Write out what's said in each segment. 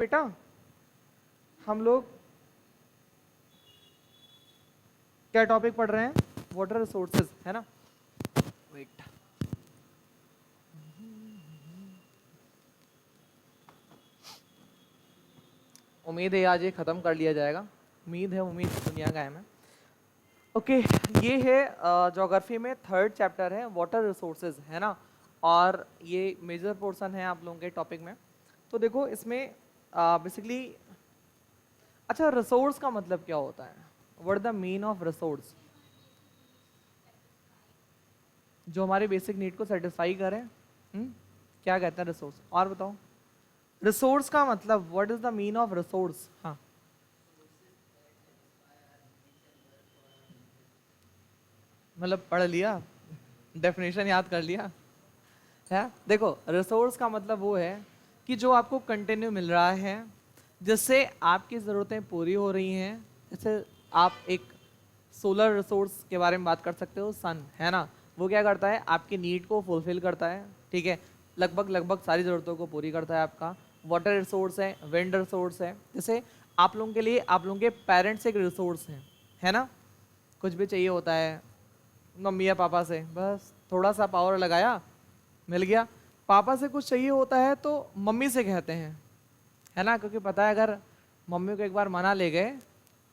बेटा हम लोग क्या टॉपिक पढ़ रहे हैं? वाटर रिसोर्सेज, है ना? वेट, उम्मीद है आज ये खत्म कर लिया जाएगा। उम्मीद है, उम्मीद दुनिया का है। ओके, ये है ज्योग्राफी में थर्ड चैप्टर है वाटर रिसोर्सेज, है ना? और ये मेजर पोर्शन है आप लोगों के टॉपिक में। तो देखो इसमें बेसिकली, अच्छा, रिसोर्स का मतलब क्या होता है? What the mean of resource? जो हमारे बेसिक नीड को सेटिस्फाई करें। क्या कहते हैं रिसोर्स? और बताओ, रिसोर्स का मतलब, what is the mean of resource? हाँ, मतलब पढ़ लिया, डेफिनेशन याद कर लिया है? देखो, रिसोर्स का मतलब वो है कि जो आपको कंटिन्यू मिल रहा है, जिससे आपकी ज़रूरतें पूरी हो रही हैं। जैसे आप एक सोलर रिसोर्स के बारे में बात कर सकते हो, सन, है ना? वो क्या करता है? आपकी नीड को फुलफिल करता है, ठीक है? लगभग लगभग सारी ज़रूरतों को पूरी करता है आपका। वाटर रिसोर्स है, विंड रिसोर्स है। जैसे आप लोगों के लिए, आप लोगों के पेरेंट्स एक रिसोर्स हैं, है ना? कुछ भी चाहिए होता है मम्मी या पापा से, बस थोड़ा सा पावर लगाया, मिल गया। पापा से कुछ चाहिए होता है तो मम्मी से कहते हैं, है ना? क्योंकि पता है अगर मम्मी को एक बार मना ले गए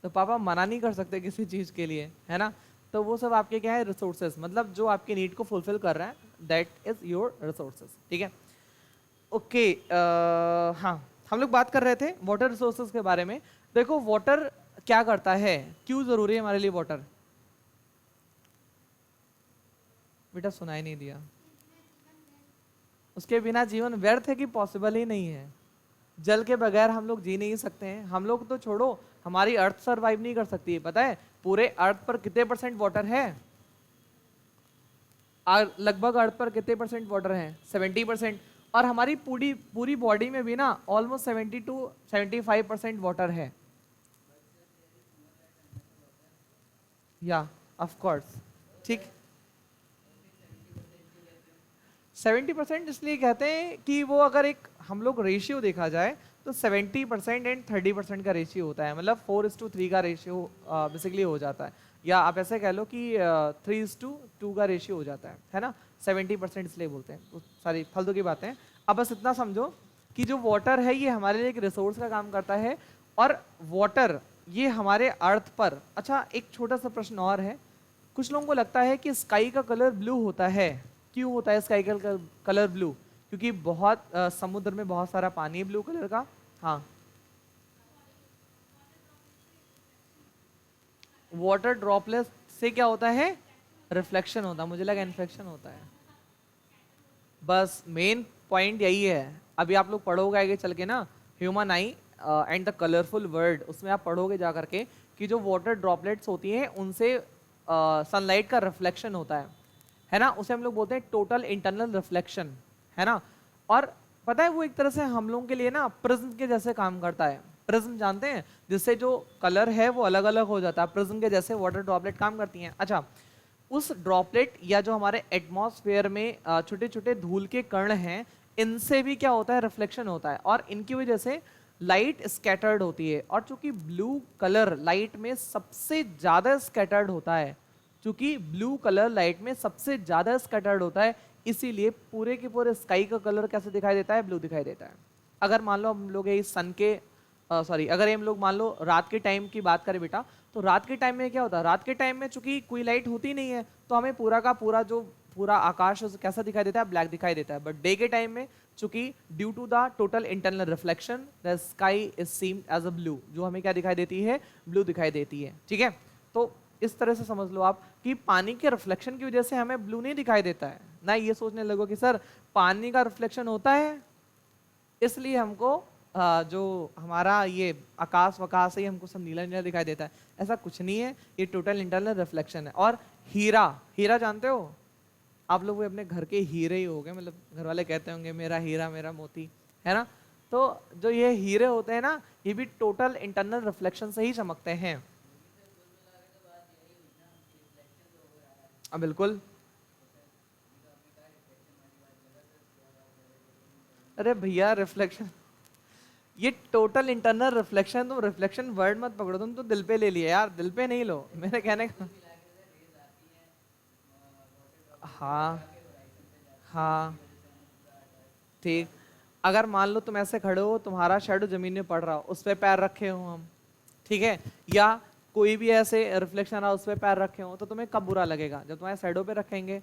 तो पापा मना नहीं कर सकते किसी चीज़ के लिए, है ना? तो वो सब आपके क्या है? रिसोर्सेज, मतलब जो आपकी नीड को फुलफिल कर रहा है, दैट इज योर रिसोर्सेज, ठीक है? ओके, हाँ, हम लोग बात कर रहे थे वाटर रिसोर्सेज के बारे में। देखो, वाटर क्या करता है, क्यों जरूरी है हमारे लिए वाटर? बेटा सुनाई नहीं दिया। उसके बिना जीवन व्यर्थ है कि पॉसिबल ही नहीं है। जल के बगैर हम लोग जी नहीं सकते हैं। हम लोग तो छोड़ो, हमारी अर्थ सरवाइव नहीं कर सकती है। पता है पूरे अर्थ पर कितने परसेंट वाटर है? लगभग अर्थ पर कितने परसेंट वाटर है? 70%। और हमारी पूरी पूरी बॉडी में भी ना ऑलमोस्ट 70 to 75% वाटर है। या ऑफ कोर्स, ठीक। 70% इसलिए कहते हैं कि वो अगर एक हम लोग रेशियो देखा जाए तो 70% एंड 30% का रेशियो होता है। मतलब 4:3 का रेशियो बेसिकली हो जाता है। या आप ऐसे कह लो कि 3:2 का रेशियो हो जाता है ना? 70% इसलिए बोलते हैं, तो सारी फालतू की बातें हैं। अब बस इतना समझो कि जो वाटर है ये हमारे लिए एक रिसोर्स का काम करता है। और वाटर ये हमारे अर्थ पर, अच्छा एक छोटा सा प्रश्न और है। कुछ लोगों को लगता है कि स्काई का कलर ब्लू होता है। क्यों होता है स्काई का कलर ब्लू? क्योंकि बहुत समुद्र में बहुत सारा पानी है ब्लू कलर का। हाँ, वाटर ड्रॉपलेट से क्या होता है? रिफ्लेक्शन होता है। मुझे लगा इन्फेक्शन होता है। बस मेन पॉइंट यही है। अभी आप लोग पढ़ोगे आगे चल के ना, human I and the colourful world, उसमें आप पढ़ोगे जा करके कि जो वाटर ड्रॉपलेट्स होती हैं उनसे सनलाइट का रिफ्लेक्शन होता है ना? उसे हम लोग बोलते हैं टोटल इंटरनल रिफ्लेक्शन, है ना? और पता है वो एक तरह से हम लोगों के लिए ना प्रिज्म के जैसे काम करता है। प्रिज्म जानते हैं, जिससे जो कलर है वो अलग अलग हो जाता है। प्रिज्म के जैसे वाटर ड्रॉपलेट काम करती हैं। अच्छा, उस ड्रॉपलेट या जो हमारे एटमॉस्फेयर में छोटे छोटे धूल के कण हैं, इनसे भी क्या होता है? रिफ्लेक्शन होता है। और इनकी वजह से लाइट स्कैटर्ड होती है। और चूंकि ब्लू कलर लाइट में सबसे ज्यादा स्कैटर्ड होता है, चूंकि ब्लू कलर लाइट में सबसे ज्यादा स्कैटर्ड होता है, इसीलिए पूरे के पूरे स्काई का कलर कैसे दिखाई देता है? ब्लू दिखाई देता है। अगर मान लो हम लोग इस सन के सॉरी, अगर हम लोग मान लो रात के टाइम की बात करें बेटा, तो रात के टाइम में क्या होता है? रात के टाइम में चूंकि कोई लाइट होती नहीं है, तो हमें पूरा का पूरा जो पूरा आकाश कैसा दिखाई देता है? ब्लैक दिखाई देता है। बट डे के टाइम में चूंकि due to the total internal reflection, the sky is seemed as a blue, जो हमें क्या दिखाई देती है? ब्लू दिखाई देती है, ठीक है? तो इस तरह से समझ लो आप कि पानी के रिफ्लेक्शन की वजह से हमें ब्लू नहीं दिखाई देता है ना। ये सोचने लगो कि सर पानी का रिफ्लेक्शन होता है इसलिए हमको जो हमारा ये आकाश वकाश है ये हमको सब नीला नीला दिखाई देता है। ऐसा कुछ नहीं है, ये टोटल इंटरनल रिफ्लेक्शन है। और हीरा, हीरा जानते हो आप लोग? वो अपने घर के हीरे ही हो गए, मतलब घर वाले कहते होंगे मेरा हीरा मेरा मोती, है ना? तो जो ये हीरे होते हैं ना, ये भी टोटल इंटरनल रिफ्लेक्शन से ही चमकते हैं। बिल्कुल। अरे भैया रिफ्लेक्शन, ये टोटल इंटरनल रिफ्लेक्शन, तुम रिफ्लेक्शन वर्ड मत पकड़ो, तुम तो दिल पे ले लिया यार, दिल पे नहीं लो मेरे कहने का। हाँ हाँ ठीक। अगर मान लो तुम ऐसे खड़े हो, तुम्हारा शेडो जमीन में पड़ रहा हो, उस पर पैर रखे हो हम, ठीक है, या कोई भी ऐसे रिफ्लेक्शन आ उस पर पैर रखे हो, तो तुम्हें कब बुरा लगेगा? जब तुम्हारे शेडो पे रखेंगे।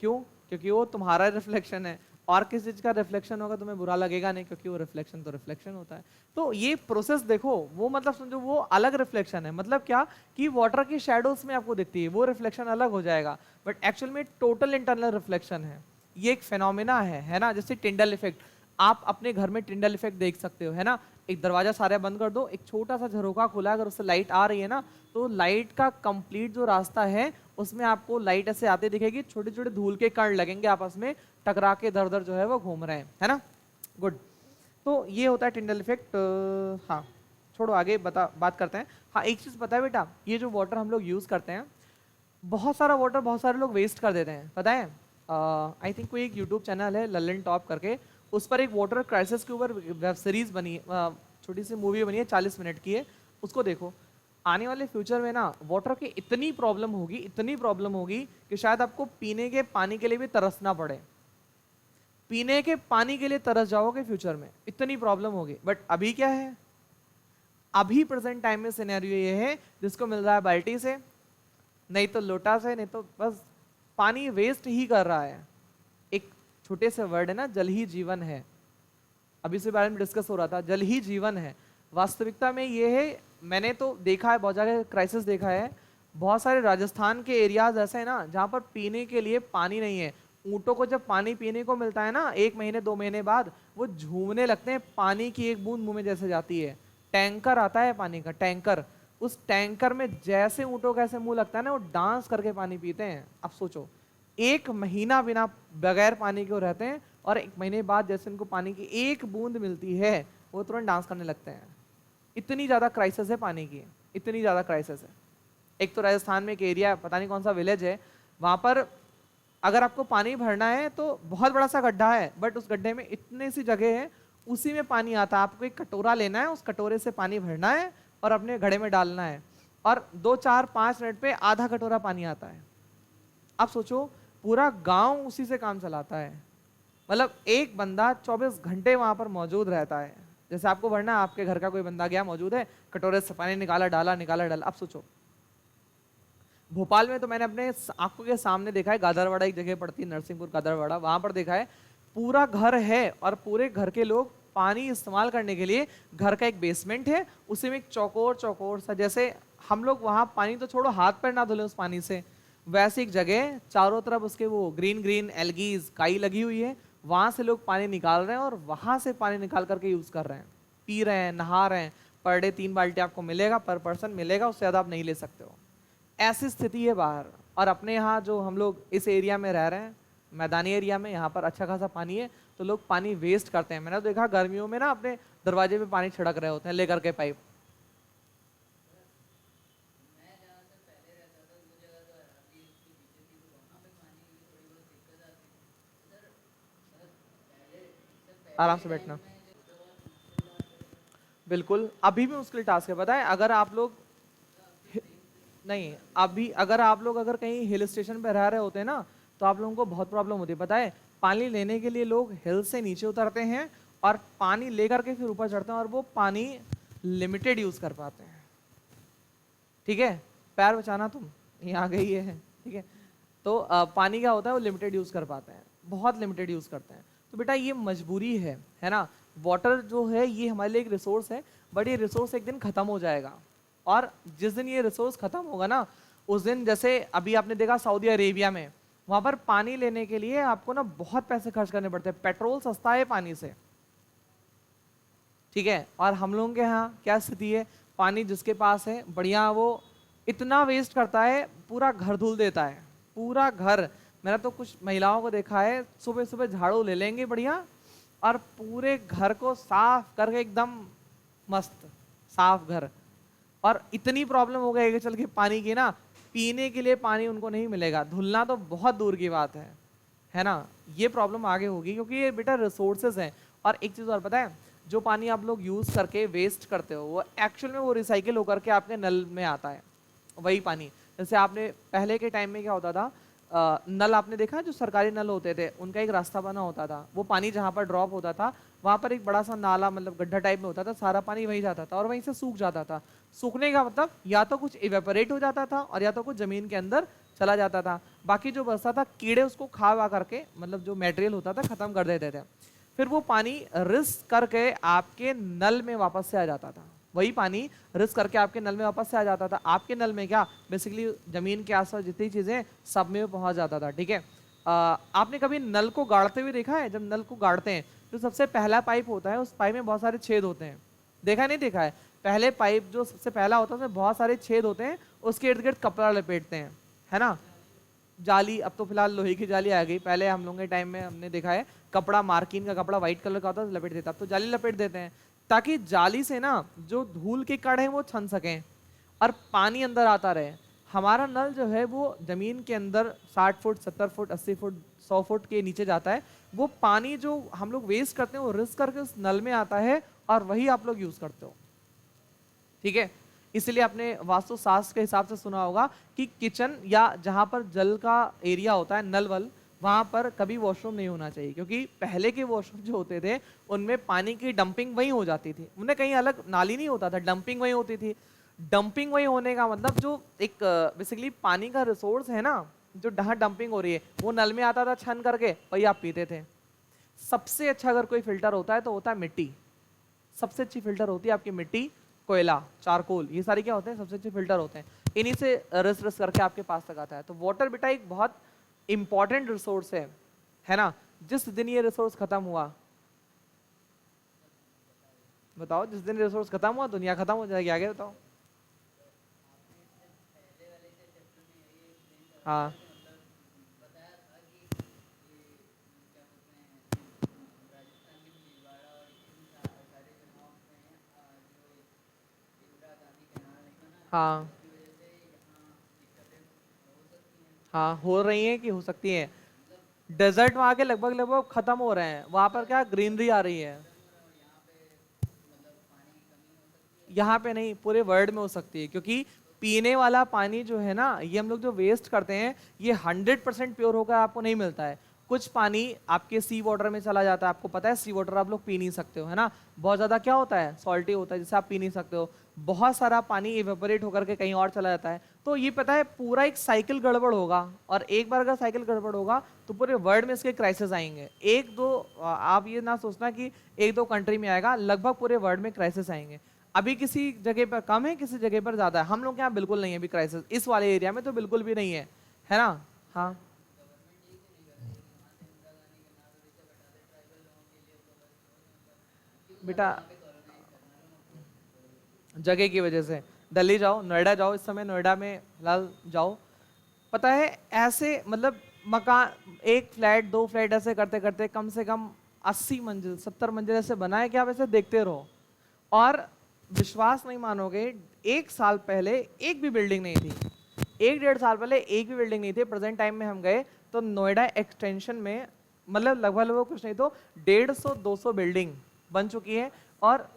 क्यों? क्योंकि वो तुम्हारा रिफ्लेक्शन है, और किसी चीज का रिफ्लेक्शन होगा तुम्हें बुरा लगेगा नहीं, क्योंकि वो रिफ्लेक्शन तो रिफ्लेक्शन होता है। तो ये प्रोसेस देखो, वो मतलब समझो वो अलग रिफ्लेक्शन है, मतलब क्या कि वाटर की शेडोज में आपको दिखती है वो रिफ्लेक्शन अलग हो जाएगा, बट एक्चुअल में टोटल इंटरनल रिफ्लेक्शन है। ये एक फेनोमेना है ना, जैसे टिंडल इफेक्ट। आप अपने घर में टिंडल इफेक्ट देख सकते हो, है ना। एक दरवाजा सारे बंद कर दो, एक छोटा सा झरोका खुला, अगर उससे लाइट आ रही है ना, तो लाइट का कंप्लीट जो रास्ता है उसमें आपको लाइट ऐसे आते दिखेगी, छोटे छोटे धूल के कण लगेंगे आपस में टकरा के, दर दर जो है वो घूम रहे हैं, है ना। गुड। तो ये होता है टिंडल इफेक्ट। हाँ छोड़ो, आगे बात करते हैं। हाँ एक चीज पता है बेटा, ये जो वाटर हम लोग यूज करते हैं, बहुत सारा वाटर बहुत सारे लोग वेस्ट कर देते हैं, पता है। आई थिंक कोई एक यूट्यूब चैनल है ललन टॉप करके, उस पर एक वाटर क्राइसिस के ऊपर वेब सीरीज बनी है, छोटी सी मूवी बनी है, 40 मिनट की है, उसको देखो। आने वाले फ्यूचर में ना वाटर की इतनी प्रॉब्लम होगी, इतनी प्रॉब्लम होगी कि शायद आपको पीने के पानी के लिए भी तरसना पड़े, पीने के पानी के लिए तरस जाओगे फ्यूचर में, इतनी प्रॉब्लम होगी। बट अभी क्या है, अभी प्रेजेंट टाइम में सिनेरियो ये है, जिसको मिल रहा है बाल्टी से, नहीं तो लोटा से, नहीं तो बस पानी वेस्ट ही कर रहा है। एक छोटे से वर्ड है ना, जल ही जीवन है, अभी से बारे में डिस्कस हो रहा था, जल ही जीवन है। वास्तविकता में ये है, मैंने तो देखा है बहुत जगह क्राइसिस देखा है, बहुत सारे राजस्थान के एरियाज ऐसे हैं ना जहाँ पर पीने के लिए पानी नहीं है। ऊँटों को जब पानी पीने को मिलता है ना 1 महीने 2 महीने बाद, वो झूमने लगते हैं, पानी की एक बूंद मुंह में जैसे जाती है। टैंकर आता है पानी का, टैंकर, उस टैंकर में जैसे ऊँटों का ऐसे मुंह लगता है ना, वो डांस करके पानी पीते हैं। अब सोचो 1 महीना बिना बगैर पानी के रहते हैं, और 1 महीने बाद जैसे उनको पानी की एक बूंद मिलती है, वो तुरंत डांस करने लगते हैं। इतनी ज्यादा क्राइसिस है पानी की, इतनी ज्यादा क्राइसिस है। एक तो राजस्थान में एक एरिया, पता नहीं कौन सा विलेज है, वहां पर अगर आपको पानी भरना है तो बहुत बड़ा सा गड्ढा है, बट उस गड्ढे में इतनी सी जगह है, उसी में पानी आता है। आपको एक कटोरा लेना है, उस कटोरे से पानी भरना है और अपने घड़े में डालना है, और 2 4 5 मिनट पे आधा कटोरा पानी आता है। अब सोचो पूरा गांव उसी से काम चलाता है, मतलब एक बंदा 24 घंटे वहां पर मौजूद रहता है। जैसे आपको भरना है, आपके घर का कोई बंदा गया, मौजूद है, कटोरे से पानी निकाला, डाला, निकाला, डाला। अब सोचो भोपाल में तो मैंने अपने आंखों के सामने देखा है, गादरवाड़ा एक जगह पड़ती है, नरसिंहपुर गादरवाड़ा, वहां पर देखा है, पूरा घर है और पूरे घर के लोग पानी इस्तेमाल करने के लिए, घर का एक बेसमेंट है, उसी में एक चौकोर चौकोर सा, जैसे हम लोग वहां पानी तो छोड़ो हाथ पैर ना धुले उस पानी से, वैसे एक जगह चारों तरफ उसके वो ग्रीन ग्रीन एल्गीज काई लगी हुई है, वहां से लोग पानी निकाल रहे हैं और वहां से पानी निकाल करके यूज कर रहे हैं, पी रहे हैं, नहा रहे हैं। पर डे 3 बाल्टी आपको मिलेगा, पर पर्सन मिलेगा, उससे ज्यादा आप नहीं ले सकते हो। ऐसी स्थिति है बाहर। और अपने यहाँ जो हम लोग इस एरिया में रह रहे हैं, मैदानी एरिया में, यहाँ पर अच्छा खासा पानी है, तो लोग पानी वेस्ट करते हैं। मैंने देखा गर्मियों में ना अपने दरवाजे पे पानी छिड़क रहे होते हैं लेकर के पाइप। आराम से बैठना, बिल्कुल अभी भी मुश्किल टास्क है, पता है। अगर आप लोग नहीं, अभी अगर आप लोग अगर कहीं हिल स्टेशन पे रह रहे होते हैं ना, तो आप लोगों को बहुत प्रॉब्लम होती है, पता है। पानी लेने के लिए लोग हिल से नीचे उतरते हैं और पानी लेकर के फिर ऊपर चढ़ते हैं, और वो पानी लिमिटेड यूज कर पाते हैं, ठीक है। पैर बचाना तुम, ये आ गई है, ठीक है। तो पानी क्या होता है, वो लिमिटेड यूज कर पाते हैं, बहुत लिमिटेड यूज करते हैं। तो बेटा ये मजबूरी है ना। वाटर जो है ये हमारे लिए एक रिसोर्स है, बट ये रिसोर्स एक दिन खत्म हो जाएगा, और जिस दिन ये रिसोर्स खत्म होगा ना, उस दिन, जैसे अभी आपने देखा सऊदी अरेबिया में, वहां पर पानी लेने के लिए आपको ना बहुत पैसे खर्च करने पड़ते हैं, पेट्रोल सस्ता है पानी से, ठीक है। और हम लोगों के यहाँ क्या स्थिति है, पानी जिसके पास है बढ़िया, वो इतना वेस्ट करता है, पूरा घर धुल देता है, पूरा घर। मैंने तो कुछ महिलाओं को देखा है, सुबह सुबह झाड़ू ले लेंगे बढ़िया, और पूरे घर को साफ करके एकदम मस्त साफ घर। और इतनी प्रॉब्लम हो गई कि चल के पानी की ना, पीने के लिए पानी उनको नहीं मिलेगा, धुलना तो बहुत दूर की बात है ना। ये प्रॉब्लम आगे होगी, क्योंकि ये बेटा रिसोर्सेज हैं। और एक चीज और पता है, जो पानी आप लोग यूज करके वेस्ट करते हो वो एक्चुअल में वो रिसाइकिल होकर के आपके नल में आता है, वही पानी। जैसे आपने पहले के टाइम में क्या होता था, नल आपने देखा जो सरकारी नल होते थे उनका एक रास्ता बना होता था, वो पानी जहाँ पर ड्रॉप होता था वहां पर एक बड़ा सा नाला मतलब गड्ढा टाइप में होता था, सारा पानी वहीं जाता था और वहीं से सूख जाता था। सूखने का मतलब या तो कुछ इवेपोरेट हो जाता था और या तो कुछ जमीन के अंदर चला जाता था, बाकी जो बचता था कीड़े उसको खा वा करके मतलब जो मटेरियल होता था खत्म कर देते थे। फिर वो पानी रिस्क करके आपके नल में वापस से आ जाता था, वही पानी रिस्क करके आपके नल में वापस से आ जाता था। आपके नल में क्या बेसिकली जमीन के आसपास जितनी चीजें सब में पहुंच जाता था, ठीक है। आपने कभी नल को गाड़ते हुए देखा है? जब नल को गाड़ते हैं जो सबसे पहला पाइप होता है उस पाइप में बहुत सारे छेद होते हैं, देखा नहीं देखा है? पहले पाइप जो सबसे पहला होता है उसमें बहुत सारे छेद होते हैं, उसके इर्द गिर्द कपड़ा लपेटते हैं, है ना, जाली। अब तो फिलहाल लोहे की जाली आ गई, पहले हम लोगों के टाइम में हमने देखा है कपड़ा, मार्किन का कपड़ा व्हाइट कलर का होता है लपेट देता, अब तो जाली लपेट देते हैं ताकि जाली से ना जो धूल के कण हैं वो छन सकें और पानी अंदर आता रहे। हमारा नल जो है वो जमीन के अंदर 60 फुट 70 फुट 80 फुट 100 फुट के नीचे जाता है, वो पानी जो हम लोग वेस्ट करते हैं वो रिस्क करके उस नल में आता है और वही आप लोग यूज करते हो, ठीक है। इसलिए आपने वास्तुशास्त्र के हिसाब से सुना होगा कि किचन या जहां पर जल का एरिया होता है नल वल, वहां पर कभी वॉशरूम नहीं होना चाहिए, क्योंकि पहले के वॉशरूम जो होते थे उनमें पानी की डंपिंग वहीं हो जाती थी, उन्हें कहीं अलग नाली नहीं होता था, डंपिंग वहीं होती थी। डंपिंग वहीं होने का मतलब जो एक बेसिकली पानी का रिसोर्स है ना, जो जहाँ डंपिंग हो रही है वो नल में आता था छन करके, वही आप पीते थे। सबसे अच्छा अगर कोई फिल्टर होता है तो होता है मिट्टी, सबसे अच्छी फिल्टर होती है आपकी मिट्टी, कोयला, चारकोल, ये सारे क्या होते हैं सबसे अच्छे फिल्टर होते हैं, इन्हीं से रस रस करके आपके पास तक आता है। तो वाटर बेटा एक बहुत इंपॉर्टेंट रिसोर्स है ना। जिस दिन ये रिसोर्स खत्म हुआ, बताओ, जिस दिन रिसोर्स खत्म हुआ दुनिया खत्म हो जाएगी, आगे बताओ। हाँ हाँ हाँ, हो रही है कि हो सकती है। डेजर्ट वहां के लगभग लगभग खत्म हो रहे हैं, वहां पर क्या ग्रीनरी आ रही है। यहाँ पे नहीं, पूरे वर्ल्ड में हो सकती है, क्योंकि पीने वाला पानी जो है ना, ये हम लोग जो वेस्ट करते हैं ये 100% प्योर होकर आपको नहीं मिलता है। कुछ पानी आपके सी वाटर में चला जाता है, आपको पता है सी वाटर आप लोग पी नहीं सकते हो, है ना, बहुत ज्यादा क्या होता है सॉल्टी होता है जिससे आप पी नहीं सकते हो। बहुत सारा पानी इवेपोरेट होकर के कहीं और चला जाता है, तो ये पता है पूरा एक साइकिल गड़बड़ होगा, और एक बार अगर साइकिल गड़बड़ होगा तो पूरे वर्ल्ड में इसके क्राइसिस आएंगे। एक दो आप ये ना सोचना कि एक दो कंट्री में आएगा, लगभग पूरे वर्ल्ड में क्राइसिस आएंगे। अभी किसी जगह पर कम है, किसी जगह पर ज्यादा है, हम लोग के यहाँ बिल्कुल नहीं है अभी क्राइसिस, इस वाले एरिया में तो बिल्कुल भी नहीं है ना। हाँ बेटा, जगह की वजह से दिल्ली जाओ, नोएडा जाओ, इस समय नोएडा में फिलहाल जाओ, पता है ऐसे मतलब मकान, एक फ्लैट दो फ्लैट ऐसे करते करते कम से कम 80 मंजिल 70 मंजिल ऐसे बनाए कि आप ऐसे देखते रहो। और विश्वास नहीं मानोगे, एक साल पहले एक भी बिल्डिंग नहीं थी, एक डेढ़ साल पहले एक भी बिल्डिंग नहीं थी। प्रेजेंट टाइम में हम गए तो नोएडा एक्सटेंशन में मतलब लगभग लगभग कुछ नहीं तो 150-200 बिल्डिंग बन चुकी है, और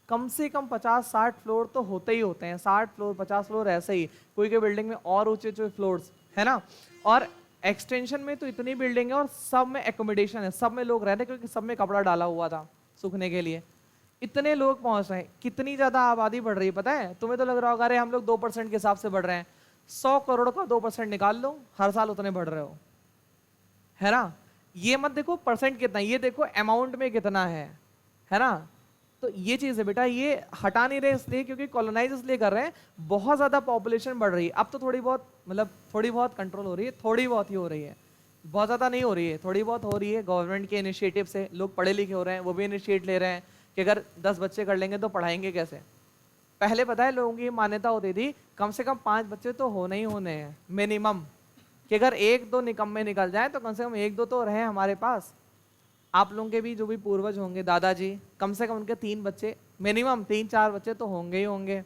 कम से कम 50-60 फ्लोर तो होते ही होते हैं, 60 फ्लोर 50 फ्लोर ऐसे ही, कोई के बिल्डिंग में और ऊंचे ऊंचे फ्लोर्स, है ना। और एक्सटेंशन में तो इतनी बिल्डिंग है और सब में एकोमोडेशन है, सब में लोग रहते हैं, क्योंकि सब में कपड़ा डाला हुआ था सूखने के लिए। इतने लोग पहुंच रहे हैं, कितनी ज्यादा आबादी बढ़ रही है पता है तुम्हें? तो लग रहा होगा अरे हम लोग 2% के हिसाब से बढ़ रहे हैं, 100 करोड़ का 2% निकाल लो, हर साल उतने बढ़ रहे हो, है ना। ये मत देखो परसेंट कितना, ये देखो अमाउंट में कितना है ना। तो ये चीज है बेटा, ये हटा नहीं रहे इसलिए क्योंकि कॉलोनाइज इसलिए कर रहे हैं, बहुत ज्यादा पॉपुलेशन बढ़ रही है। अब तो थोड़ी बहुत मतलब थोड़ी बहुत कंट्रोल हो रही है, थोड़ी बहुत ही हो रही है, बहुत ज्यादा नहीं हो रही है, थोड़ी बहुत हो रही है। गवर्नमेंट के इनिशिएटिव से लोग पढ़े लिखे हो रहे हैं, वो भी इनिशिएट ले रहे हैं कि अगर 10 बच्चे कर लेंगे तो पढ़ाएंगे कैसे। पहले पता है लोगों की मान्यता होती थी कम से कम 5 बच्चे तो होने ही होने हैं मिनिमम, कि अगर एक दो निकम्मे निकल जाए तो कम से कम एक दो तो रहे हमारे पास। आप लोगों के भी जो भी पूर्वज होंगे दादाजी, कम से कम उनके 3 बच्चे मिनिमम 3-4 बच्चे तो होंगे ही होंगे,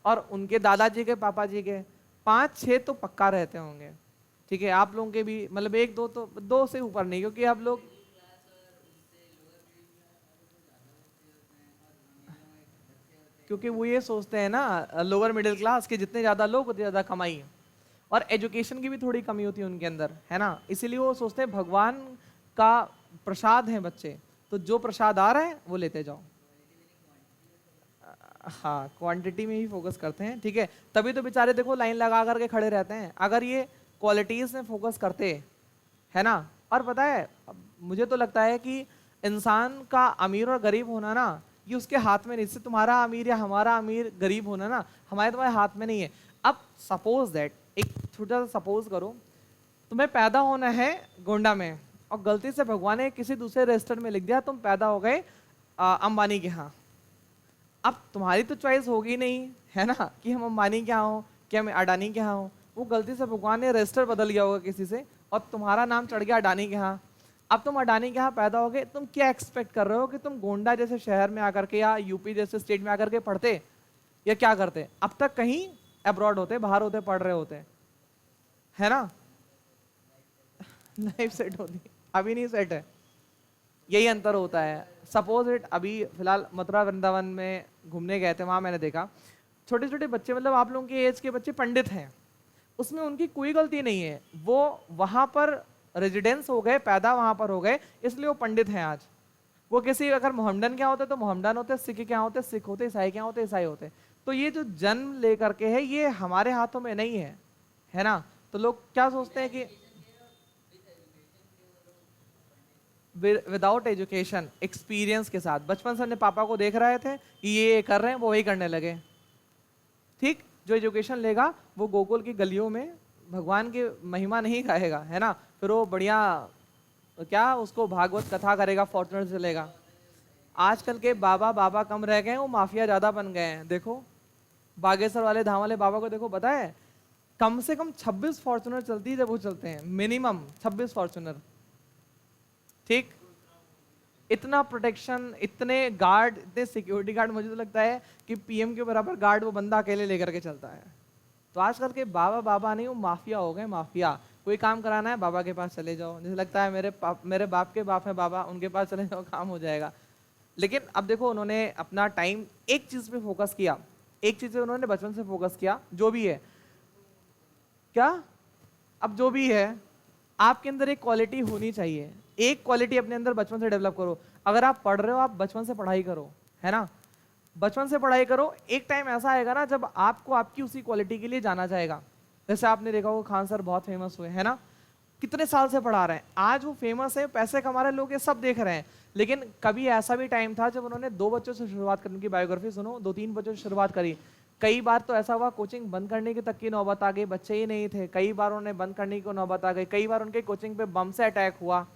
और उनके दादाजी के पापा जी के 5-6 तो पक्का रहते होंगे, ठीक है। आप लोगों के भी मतलब एक दो तो, दो से ऊपर नहीं, क्योंकि आप लोग क्योंकि वो ये सोचते हैं ना लोअर मिडिल क्लास के जितने ज़्यादा लोग उतने ज़्यादा कमाई, और एजुकेशन की भी थोड़ी कमी होती है उनके अंदर, है ना। इसीलिए वो सोचते हैं भगवान का प्रसाद है बच्चे, तो जो प्रसाद आ रहा है वो लेते जाओ। हाँ, क्वांटिटी में ही फोकस करते हैं, ठीक है। तभी तो बेचारे देखो लाइन लगा करके खड़े रहते हैं। अगर ये क्वालिटीज में फोकस करते, है ना। और पता है मुझे तो लगता है कि इंसान का अमीर और गरीब होना ना, ये उसके हाथ में नहीं। इससे तुम्हारा अमीर या हमारा अमीर गरीब होना ना हमारे तुम्हारे हाथ में नहीं है। अब सपोज दैट, एक छोटा सा सपोज करो, तुम्हें पैदा होना है गोंडा में और गलती से भगवान ने किसी दूसरे रजिस्टर में लिख दिया तुम पैदा हो गए अंबानी के यहाँ। अब तुम्हारी तो चॉइस होगी नहीं, है ना, कि हम अंबानी के यहाँ हो कि हम अडानी के यहाँ हो। वो गलती से भगवान ने रजिस्टर बदल गया होगा किसी से और तुम्हारा नाम चढ़ गया अडानी के यहाँ। अब तुम अडानी के यहाँ पैदा हो गए, तुम क्या एक्सपेक्ट कर रहे हो कि तुम गोंडा जैसे शहर में आकर के या यूपी जैसे स्टेट में आकर के पढ़ते या क्या करते? अब तक कहीं अब्रॉड होते, बाहर होते, पढ़ रहे होते, है ना। लाइफ सेट होती, अभी नहीं सेट है। यही अंतर होता है। सपोज इट, अभी फिलहाल मथुरा वृंदावन में घूमने गए थे, वहां मैंने देखा छोटे छोटे बच्चे, मतलब आप लोगों के एज के बच्चे पंडित हैं, उसमें उनकी कोई गलती नहीं है। वो वहां पर रेजिडेंस हो गए, पैदा वहां पर हो गए, इसलिए वो पंडित हैं आज। वो किसी अगर मोहम्मदन क्या होते तो मोहम्मदन होते, सिख क्या होते सिख होते, ईसाई क्या होते ईसाई होते। तो ये जो जन्म लेकर के है ये हमारे हाथों में नहीं है ना। तो लोग क्या सोचते हैं कि विदाउट एजुकेशन, एक्सपीरियंस के साथ, बचपन से अपने पापा को देख रहे थे कि ये कर रहे हैं, वो वही करने लगे। ठीक, जो एजुकेशन लेगा वो गोकुल की गलियों में भगवान की महिमा नहीं गाएगा, है ना। फिर वो बढ़िया क्या उसको भागवत कथा करेगा, फॉर्चुनर चलेगा। आजकल के बाबा बाबा कम रह गए, वो माफिया ज्यादा बन गए हैं। देखो बागेश्वर वाले धाम वाले बाबा को देखो, पता है कम से कम 26 फॉर्चुनर चलती है जब वो चलते हैं, मिनिमम 26 फॉर्चुनर। ठीक, इतना प्रोटेक्शन, इतने गार्ड, इतने सिक्योरिटी गार्ड, मुझे तो लगता है कि पीएम के बराबर गार्ड वो बंदा अकेले लेकर के चलता है। तो आजकल के बाबा बाबा नहीं, वो माफिया हो गए, माफिया। कोई काम कराना है बाबा के पास चले जाओ, जैसे लगता है मेरे बाप के बाप है बाबा, उनके पास चले जाओ काम हो जाएगा। लेकिन अब देखो उन्होंने अपना टाइम एक चीज पे फोकस किया, एक चीज पे उन्होंने बचपन से फोकस किया, जो भी है क्या, अब जो भी है आपके अंदर एक क्वालिटी होनी चाहिए। एक क्वालिटी अपने अंदर बचपन से डेवलप करो। अगर आप पढ़ रहे हो, आप बचपन से पढ़ाई करो, है ना, बचपन से पढ़ाई करो। एक टाइम ऐसा आएगा ना जब आपको आपकी उसी क्वालिटी के लिए जाना जाएगा। जैसे आपने देखा होगा खान सर बहुत फेमस हुए, है ना, कितने साल से पढ़ा रहे हैं, आज वो फेमस है, पैसे कमा रहे, लोग ये सब देख रहे हैं। लेकिन कभी ऐसा भी टाइम था जब उन्होंने 2 बच्चों से शुरुआत करने की, बायोग्राफी सुनो, 2-3 बच्चों से शुरुआत करी। कई बार तो ऐसा हुआ कोचिंग बंद करने की तक की नौबत आ गई, बच्चे ही नहीं थे, कई बार उन्हें बंद करने की नौबत आ गई, कई बार उनके कोचिंग पे बम से अटैक हुआ।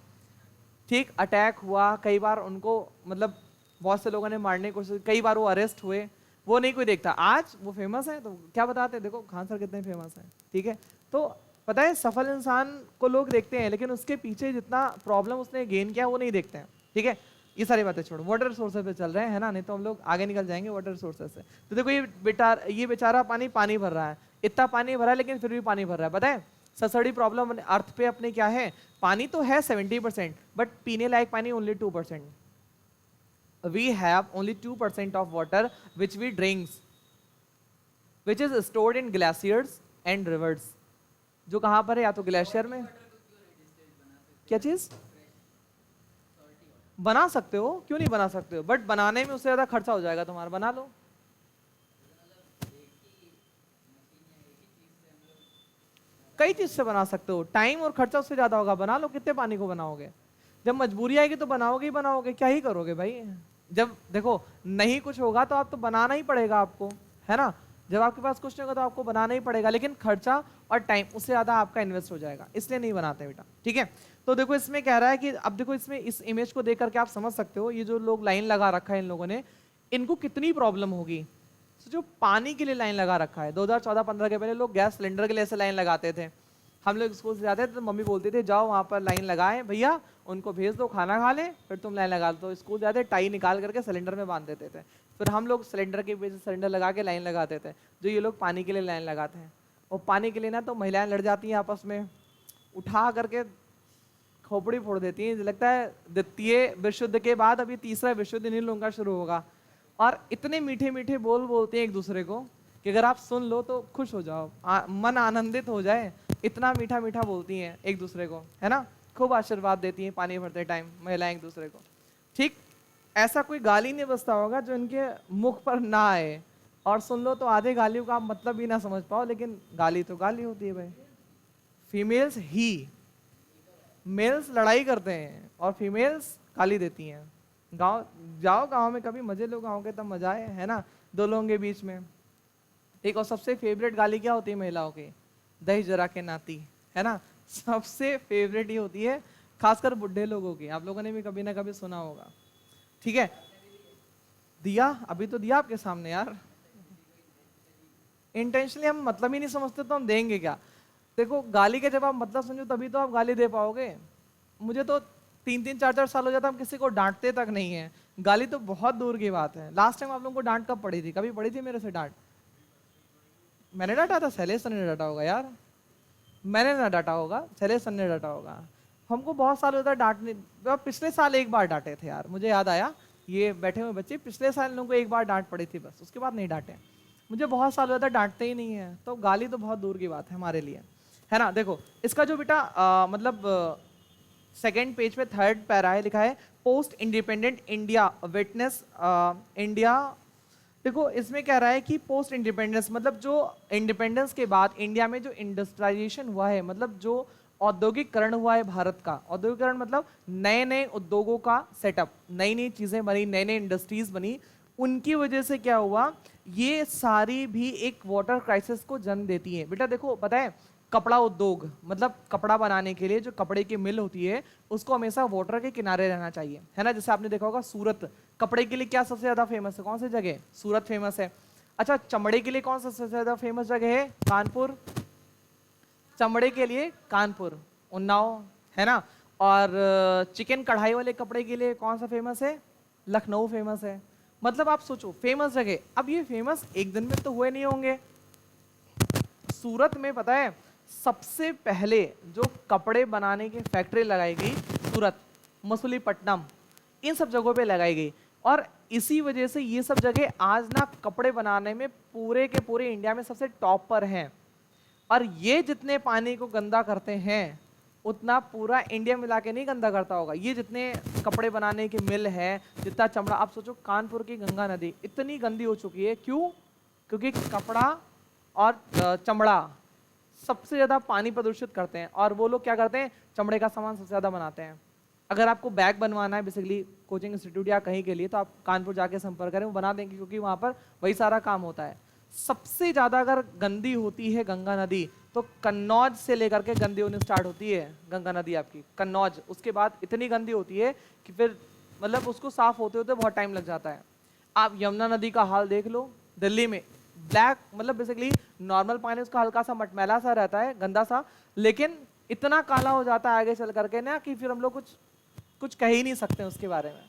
ठीक, अटैक हुआ, कई बार उनको मतलब बहुत से लोगों ने मारने की कोशिश, कई बार वो अरेस्ट हुए, वो नहीं कोई देखता। आज वो फेमस है तो क्या बताते, देखो खान सर कितने फेमस हैं, ठीक है। तो पता है सफल इंसान को लोग देखते हैं, लेकिन उसके पीछे जितना प्रॉब्लम उसने गेन किया वो नहीं देखते हैं, ठीक है। ये सारी बातें छोड़ो, वाटर रिसोर्सेज पे चल रहे हैं, है ना, नहीं तो हम लोग आगे निकल जाएंगे वाटर रिसोर्सेज से। तो देखो ये बेचारा पानी भर रहा है, इतना पानी भरा है लेकिन फिर भी पानी भर रहा है। पता है सबसे प्रॉब्लम अर्थ पे अपने क्या है, पानी तो है 70%, बट पीने लायक पानी only 2%। We have only 2% of water which we drinks, which is stored in glaciers and rivers। जो कहाँ पर है, या तो ग्लेशियर में, क्या चीज बना सकते हो, क्यों नहीं बना सकते हो, बट बनाने में उससे ज्यादा खर्चा हो जाएगा तुम्हारा, बना लो। कई चीज से बना सकते हो, टाइम और खर्चा उससे ज्यादा होगा, बना लो। कितने पानी को बनाओगे, जब मजबूरी आएगी तो बनाओगे ही बनाओगे, क्या ही करोगे भाई। जब देखो नहीं कुछ होगा तो आप तो बनाना ही पड़ेगा आपको, है ना। जब आपके पास कुछ नहीं होगा तो आपको बनाना ही पड़ेगा, लेकिन खर्चा और टाइम उससे ज्यादा आपका इन्वेस्ट हो जाएगा, इसलिए नहीं बनाते बेटा, ठीक है। तो देखो इसमें कह रहा है कि अब देखो इसमें इस इमेज को देख करके आप समझ सकते हो, ये जो लोग लाइन लगा रखा है इन लोगों ने, इनको कितनी प्रॉब्लम होगी। तो जो पानी के लिए लाइन लगा रखा है, 2014-15 के पहले लोग गैस सिलेंडर के लिए ऐसे लाइन लगाते थे। हम लोग स्कूल से जाते थे तो मम्मी बोलती थी जाओ वहाँ पर लाइन लगाएं भैया, उनको भेज दो, खाना खा लें, फिर तुम लाइन लगा दो। स्कूल जाते टाई निकाल करके सिलेंडर में बांध देते थे, फिर हम लोग सिलेंडर के पीछे सिलेंडर लगा के लाइन लगाते थे। जो ये लोग पानी के लिए लाइन लगाते हैं, और पानी के लिए ना तो महिलाएं लड़ जाती हैं आपस में, उठा करके खोपड़ी फोड़ देती हैं। लगता है द्वितीय विश्व युद्ध के बाद अभी तीसरा विश्व युद्ध इन्हीं लोगों का शुरू होगा। और इतने मीठे मीठे बोल बोलते हैं एक दूसरे को कि अगर आप सुन लो तो खुश हो जाओ, मन आनंदित हो जाए। इतना मीठा मीठा बोलती हैं एक दूसरे को, है ना। खूब आशीर्वाद देती हैं पानी भरते टाइम महिलाएं एक दूसरे को। ठीक ऐसा कोई गाली नहीं बसता होगा जो इनके मुख पर ना आए, और सुन लो तो आधे गालियों का आप मतलब भी ना समझ पाओ, लेकिन गाली तो गाली होती है भाई। फीमेल्स ही, मेल्स लड़ाई करते हैं और फीमेल्स गाली देती हैं। गांव जाओ, गांव में कभी मजे लो, गांव के तब मजा है ना, दो लोगों के बीच में। एक और सबसे फेवरेट गाली क्या होती है महिलाओं की? दही जरा के नाती, है ना। सबसे फेवरेट ये होती है, खासकर बुढ़े लोगों की। आप लोगों ने भी कभी ना कभी सुना होगा, ठीक है। दिया, अभी तो दिया आपके सामने यार। इंटेंशनली हम मतलब ही नहीं समझते तो हम देंगे क्या? देखो, गाली के जब आप मतलब समझो तभी तो आप गाली दे पाओगे। मुझे तो 3-3 4-4 साल हो जाता, हम किसी को डांटते तक नहीं है। गाली तो बहुत दूर की बात है। लास्ट टाइम आप लोगों को डांट कब पड़ी थी? कभी पड़ी थी मेरे से डांट? मैंने डांटा था? शैलेश सर ने डांटा होगा यार। मैंने ना डांटा होगा, शैलेश सर ने डांटा होगा। हमको बहुत साल होता है डांटने। पिछले साल एक बार डांटे थे यार, मुझे याद आया। ये बैठे हुए बच्चे, पिछले साल लोगों को एक बार डांट पड़ी थी बस, उसके बाद नहीं डांटे। मुझे बहुत साल होता है डांटते ही नहीं है, तो गाली तो बहुत दूर की बात है हमारे लिए, है ना। देखो इसका जो बेटा मतलब सेकेंड पेज पे थर्ड पैरा है, लिखा है post independent India witness India. देखो इसमें कह रहा है कि पोस्ट इंडिपेंडेंस मतलब जो इंडिपेंडेंस के बाद इंडिया में जो इंडस्ट्रियलाइजेशन हुआ है, मतलब जो औद्योगिकरण हुआ है भारत का। औद्योगिकरण मतलब नए नए उद्योगों का सेटअप, नई नई चीजें बनी, नई नई इंडस्ट्रीज बनी। उनकी वजह से क्या हुआ, ये सारी भी एक वाटर क्राइसिस को जन्म देती है। बेटा देखो, पता है कपड़ा उद्योग मतलब कपड़ा बनाने के लिए जो कपड़े की मिल होती है, उसको हमेशा वाटर के किनारे रहना चाहिए, है ना। जैसे आपने देखा होगा सूरत कपड़े के लिए क्या सबसे ज्यादा फेमस है? कौन सी जगह? सूरत फेमस है। अच्छा, चमड़े के लिए कौन सा सबसे ज्यादा फेमस जगह है? कानपुर। चमड़े के लिए कानपुर, उन्नाव, है ना। और चिकन कढ़ाई वाले कपड़े के लिए कौन सा फेमस है? लखनऊ फेमस है। मतलब आप सोचो फेमस जगह। अब ये फेमस एक दिन में तो हुए नहीं होंगे। सूरत में पता है सबसे पहले जो कपड़े बनाने की फैक्ट्री लगाई गई, सूरत, मसूलीपट्टनम, इन सब जगहों पे लगाई गई। और इसी वजह से ये सब जगह आज ना कपड़े बनाने में पूरे के पूरे इंडिया में सबसे टॉप पर हैं। और ये जितने पानी को गंदा करते हैं उतना पूरा इंडिया मिला के नहीं गंदा करता होगा। ये जितने कपड़े बनाने की मिल है, जितना चमड़ा, आप सोचो कानपुर की गंगा नदी इतनी गंदी हो चुकी है। क्यों? क्योंकि कपड़ा और चमड़ा सबसे ज्यादा पानी प्रदूषित करते हैं। और वो लोग क्या करते हैं? चमड़े का सामान सबसे ज्यादा बनाते हैं। अगर आपको बैग बनवाना है बेसिकली कोचिंग इंस्टीट्यूट या कहीं के लिए, तो आप कानपुर जाके संपर्क करें, वो बना देंगे, क्योंकि वहां पर वही सारा काम होता है। सबसे ज्यादा अगर गंदी होती है गंगा नदी, तो कन्नौज से लेकर के गंदी होनी स्टार्ट होती है गंगा नदी आपकी, कन्नौज। उसके बाद इतनी गंदी होती है कि फिर मतलब उसको साफ होते होते बहुत टाइम लग जाता है। आप यमुना नदी का हाल देख लो, दिल्ली में ब्लैक, मतलब बेसिकली नॉर्मल पानी उसका हल्का सा मटमैला सा रहता है, गंदा सा, लेकिन इतना काला हो जाता है आगे चल करके ना कि फिर हम लोग कुछ कुछ कह ही नहीं सकते उसके बारे में।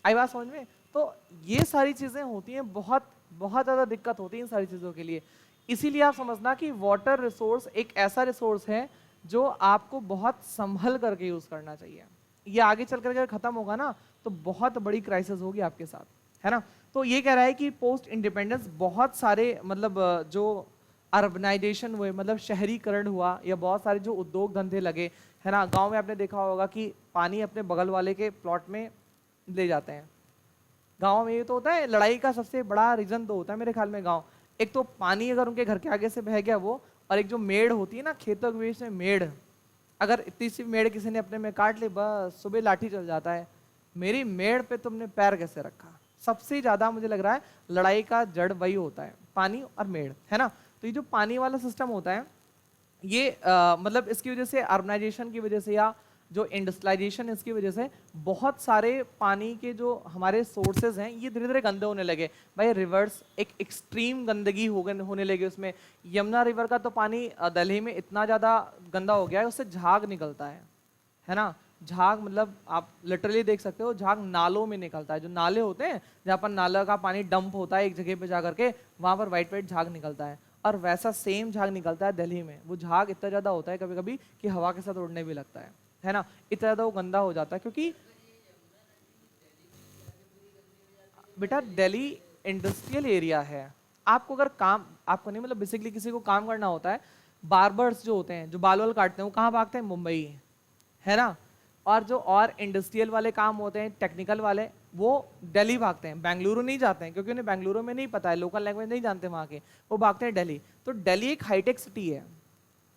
आई बात समझ में? तो ये सारी चीजें होती हैं, बहुत बहुत ज्यादा दिक्कत होती है इन सारी चीजों के लिए। इसीलिए आप समझना कि वाटर रिसोर्स एक ऐसा रिसोर्स है जो आपको बहुत संभल करके यूज करना चाहिए। ये आगे चल करके खत्म होगा ना तो बहुत बड़ी क्राइसिस होगी आपके साथ, है ना। तो ये कह रहा है कि पोस्ट इंडिपेंडेंस बहुत सारे मतलब जो अर्बनाइजेशन हुए, मतलब शहरीकरण हुआ, या बहुत सारे जो उद्योग धंधे लगे, है ना। गांव में आपने देखा होगा कि पानी अपने बगल वाले के प्लॉट में ले जाते हैं। गांव में ये तो होता है, लड़ाई का सबसे बड़ा रीजन तो होता है मेरे ख्याल में गांव। एक तो पानी अगर उनके घर के आगे से बह गया वो, और एक जो मेड़ होती है ना खेतों के बीच में मेड़, अगर इतनी सी मेड़ किसी ने अपने में काट ली, बस सुबह लाठी चल जाता है। मेरी मेड़ पे तुमने पैर कैसे रखा? सबसे ज्यादा मुझे लग रहा है लड़ाई का जड़ वही होता है, पानी और मेड़, है ना। तो ये जो पानी वाला सिस्टम होता है, ये मतलब इसकी वजह से, अर्बनाइजेशन की वजह से या जो इंडस्ट्रियलाइजेशन, इसकी वजह से बहुत सारे पानी के जो हमारे सोर्सेज हैं ये धीरे धीरे गंदे होने लगे। भाई रिवर्स एक एक्सट्रीम गंदगी होने लगी उसमें। यमुना रिवर का तो पानी दिल्ली में इतना ज़्यादा गंदा हो गया है, उससे झाग निकलता है ना। झाग मतलब आप लिटरली देख सकते हो, झाग नालों में निकलता है। जो नाले होते हैं जहाँ पर नाला का पानी डंप होता है एक जगह पे जा करके, वहाँ पर वाइट वाइट झाग निकलता है। और वैसा सेम झाग निकलता है दिल्ली में। वो झाग इतना ज़्यादा होता है कभी कभी कि हवा के साथ उड़ने भी लगता है ना। इतना ज़्यादा वो गंदा हो जाता है, क्योंकि बेटा दिल्ली इंडस्ट्रियल एरिया है। आपको अगर काम, आपको नहीं मतलब बेसिकली किसी को काम करना होता है, बार्बर्स जो होते हैं जो बाल वाल काटते हैं वो कहाँ भागते हैं? मुंबई, है ना। और जो और इंडस्ट्रियल वाले काम होते हैं टेक्निकल वाले, वो दिल्ली भागते हैं, बेंगलुरु नहीं जाते हैं, क्योंकि उन्हें बेंगलुरु में नहीं पता है, लोकल लैंग्वेज नहीं जानते वहाँ के, वो भागते हैं दिल्ली। तो दिल्ली एक हाईटेक सिटी है,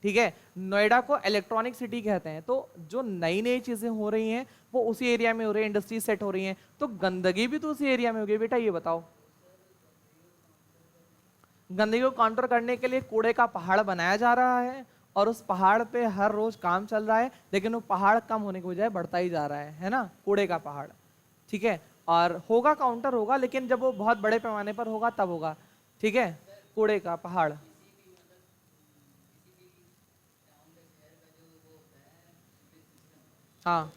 ठीक है। नोएडा को इलेक्ट्रॉनिक सिटी कहते हैं। तो जो नई नई चीजें हो रही हैं वो उसी एरिया में हो रही है, इंडस्ट्री सेट हो रही हैं, तो गंदगी भी तो उसी एरिया में होगी। बेटा ये बताओ, गंदगी को काउंटर करने के लिए कूड़े का पहाड़ बनाया जा रहा है, और उस पहाड़ पे हर रोज काम चल रहा है, लेकिन वो पहाड़ कम होने के बजाय बढ़ता ही जा रहा है ना, कूड़े का पहाड़, ठीक है। और होगा, काउंटर होगा, लेकिन जब वो बहुत बड़े पैमाने पर होगा तब होगा, ठीक है, कूड़े का पहाड़। हाँ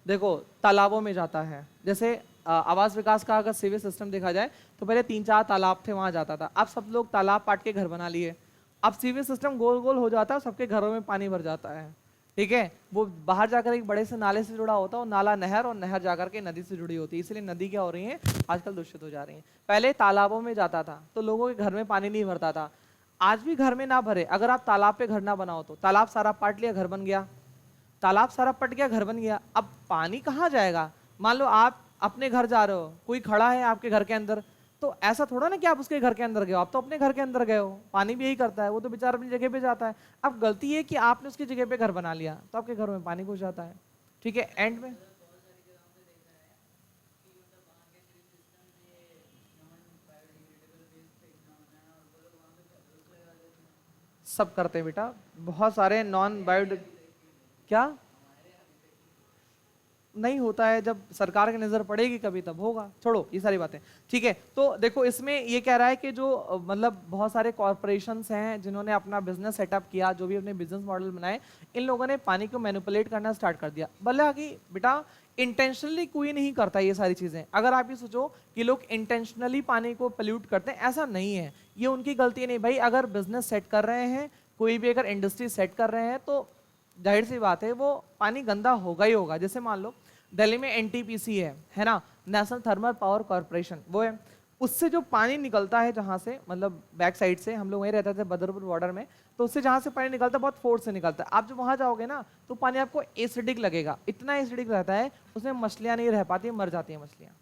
देखो, तालाबों में जाता है। जैसे आवास विकास का अगर सीवेज सिस्टम देखा जाए तो पहले 3-4 तालाब थे, वहां जाता था। अब सब लोग तालाब पाट के घर बना लिए, अब सीवेज सिस्टम गोल गोल हो जाता है, सबके घरों में पानी भर जाता है, ठीक है। वो बाहर जाकर एक बड़े से नाले से जुड़ा होता है, और नाला नहर, और नहर जाकर के नदी से जुड़ी होती है, इसलिए नदी क्या हो रही है आजकल, दूषित हो जा रही है। पहले तालाबों में जाता था तो लोगों के घर में पानी नहीं भरता था। आज भी घर में ना भरे, अगर आप तालाब पे घर ना बनाओ तो तालाब सारा पाट लिया, घर बन गया, तालाब सारा पट गया, घर बन गया। अब पानी कहाँ जाएगा? मान लो आप अपने घर जा रहे हो, कोई खड़ा है आपके घर के अंदर, तो ऐसा थोड़ा ना कि आप उसके घर के अंदर गए हो, आप तो अपने घर के अंदर गए हो। पानी भी यही करता है, वो तो बेचारा अपनी जगह पे जाता है। अब गलती है कि आपने उसकी जगह पे घर बना लिया, तो आपके घर में पानी घुस जाता है, ठीक है। एंड में सब करते हैं बेटा, बहुत सारे नॉन बायो, क्या नहीं होता है, जब सरकार की नजर पड़ेगी कभी तब होगा, छोड़ो ये सारी बातें, ठीक है। तो देखो इसमें ये कह रहा है कि जो मतलब बहुत सारे कॉरपोरेशंस हैं जिन्होंने अपना बिजनेस सेटअप किया, जो भी अपने बिजनेस मॉडल बनाए, इन लोगों ने पानी को मैनिपुलेट करना स्टार्ट कर दिया। भले कि बेटा इंटेंशनली कोई नहीं करता ये सारी चीजें, अगर आप ये सोचो कि लोग इंटेंशनली पानी को पोल्यूट करते हैं, ऐसा नहीं है, ये उनकी गलती नहीं भाई। अगर बिजनेस सेट कर रहे हैं, कोई भी अगर इंडस्ट्री सेट कर रहे हैं, तो जाहिर सी बात है वो पानी गंदा होगा ही होगा। जैसे मान लो दिल्ली में एनटीपीसी है ना, नेशनल थर्मल पावर कॉर्पोरेशन, वो है, उससे जो पानी निकलता है जहाँ से, मतलब बैक साइड से, हम लोग वहीं रहते थे बदरपुर बॉर्डर में, तो उससे जहाँ से पानी निकलता है बहुत फोर्स से निकलता है। आप जब वहाँ जाओगे ना तो पानी आपको एसिडिक लगेगा, इतना एसिडिक रहता है, उसमें मछलियाँ नहीं रह पाती, मर जाती हैं मछलियाँ।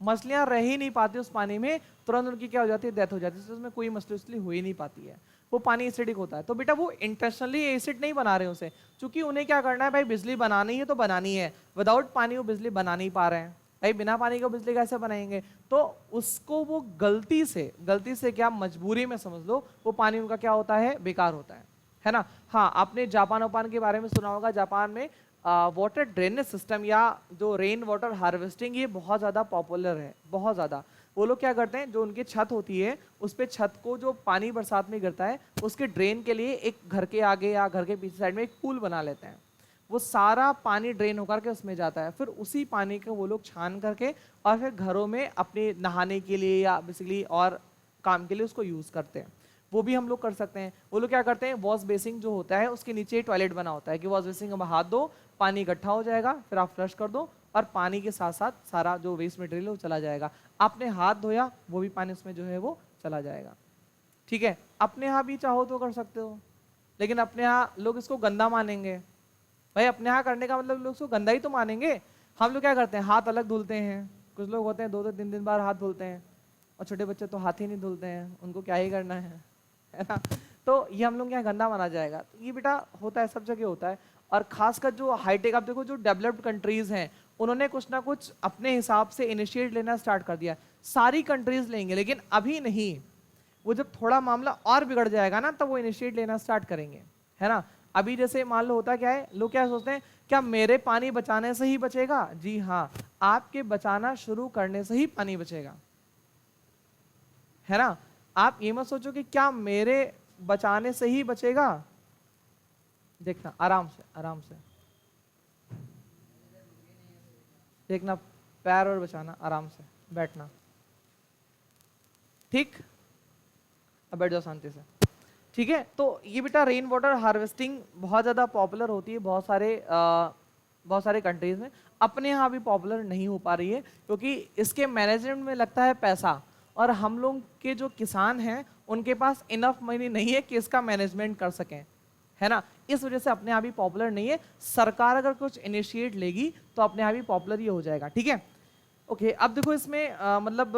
मछलियाँ रह ही नहीं पाती उस पानी में, तुरंत उनकी क्या हो जाती है, डेथ हो जाती है, उसमें कोई मछली उसली हो ही नहीं पाती है, वो पानी एसिडिक होता है। तो बेटा वो इंटेंशनली एसिड नहीं बना रहे उसे, क्योंकि उन्हें क्या करना है भाई, बिजली बनानी है तो बनानी है, विदाउट पानी वो बिजली बना नहीं पा रहे हैं भाई, बिना पानी को बिजली कैसे बनाएंगे। तो उसको वो गलती से क्या, मजबूरी में समझ लो, वो पानी उनका क्या होता है, बेकार होता है ना। हाँ, आपने जापान ओपान के बारे में सुना होगा, जापान में वाटर ड्रेनेज सिस्टम या जो रेन वाटर हार्वेस्टिंग, ये बहुत ज़्यादा पॉपुलर है, बहुत ज़्यादा। वो लोग क्या करते हैं, जो उनकी छत होती है उस पे छत को जो पानी बरसात में गिरता है उसके ड्रेन के लिए एक घर के आगे या घर के पीछे साइड में एक पूल बना लेते हैं। वो सारा पानी ड्रेन होकर के उसमें जाता है, फिर उसी पानी को वो लोग छान करके और फिर घरों में अपने नहाने के लिए या बेसिकली और काम के लिए उसको यूज़ करते हैं। वो भी हम लोग कर सकते हैं। वो लोग क्या करते हैं, वॉश बेसिंग जो होता है उसके नीचे टॉयलेट बना होता है कि वॉश बेसिंग में हाथ दो, पानी इकट्ठा हो जाएगा, फिर आप फ्लश कर दो, और पानी के साथ साथ सारा जो वेस्ट मटेरियल वो चला जाएगा। आपने हाथ धोया, वो भी पानी उसमें जो है वो चला जाएगा, ठीक है। अपने यहाँ भी चाहो तो कर सकते हो, लेकिन अपने यहाँ लोग इसको गंदा मानेंगे भाई, अपने यहाँ करने का मतलब लोग इसको गंदा ही तो मानेंगे। हम लोग क्या करते हैं, हाथ अलग धुलते हैं, कुछ लोग होते हैं 2-2 3 दिन बाद हाथ धुलते हैं, और छोटे बच्चे तो हाथ ही नहीं धुलते हैं, उनको क्या ही करना है ना। तो ये हम लोग यहाँ गंदा माना जाएगा। तो ये बेटा होता है, सब जगह होता है, और खासकर जो हाईटेक, आप देखो जो डेवलप्ड कंट्रीज हैं उन्होंने कुछ ना कुछ अपने हिसाब से इनिशिएट लेना स्टार्ट कर दिया। सारी कंट्रीज लेंगे लेकिन अभी नहीं, वो जब थोड़ा मामला और बिगड़ जाएगा ना तब वो इनिशिएट लेना स्टार्ट करेंगे, है ना। अभी जैसे मान लो होता क्या है, लोग क्या सोचते हैं, क्या मेरे पानी बचाने से ही बचेगा? जी हाँ, आपके बचाना शुरू करने से ही पानी बचेगा, है ना। आप ये मत सोचो कि क्या मेरे बचाने से ही बचेगा। देखना आराम से, आराम से देखना, पैर और बचाना, आराम से बैठना, ठीक। अब बैठ जाओ शांति से, ठीक है। तो ये बेटा रेन वाटर हार्वेस्टिंग बहुत ज़्यादा पॉपुलर होती है बहुत सारे कंट्रीज में। अपने यहाँ भी पॉपुलर नहीं हो पा रही है, क्योंकि इसके मैनेजमेंट में लगता है पैसा, और हम लोग के जो किसान हैं उनके पास इनफ मनी नहीं है कि इसका मैनेजमेंट कर सकें, है ना। इस वजह से अपने आप ही पॉपुलर नहीं है। सरकार अगर कुछ इनिशिएट लेगी तो अपने आप ही पॉपुलर ही हो जाएगा, ठीक है। ओके, अब देखो इसमें मतलब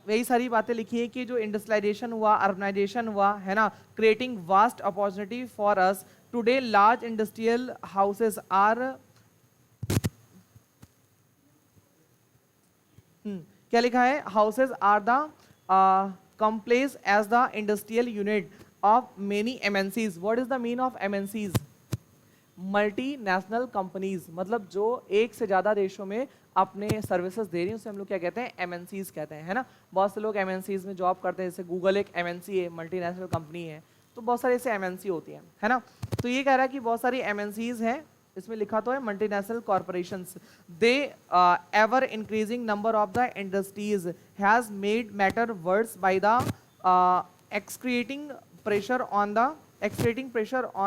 यही सारी बातें लिखी है कि जो इंडस्ट्रियलाइजेशन हुआ, अर्बनाइजेशन हुआ, है ना, creating vast opportunity for us today, large industrial houses are, क्या लिखा है, houses are the complex as the industrial unit of many MNCs. What is the mean of MNCs? Multinational companies, मतलब जो एक से ज्यादा देशों में अपने सर्विसेज दे रही हैं, उसे हम लोग क्या कहते हैं, एमएनसीज कहते हैं, है ना। बहुत से लोग एमएनसीज में जॉब करते हैं, जैसे गूगल एक एमएनसी है, मल्टीनेशनल कंपनी है, तो बहुत सारे ऐसे एमएनसी होती हैं, है ना। तो ये कह रहा है कि बहुत सारी एमएनसीज हैं, इसमें लिखा तो है multinational corporations, they ever increasing number of the industries has made matter worse by the exacerbating pressure on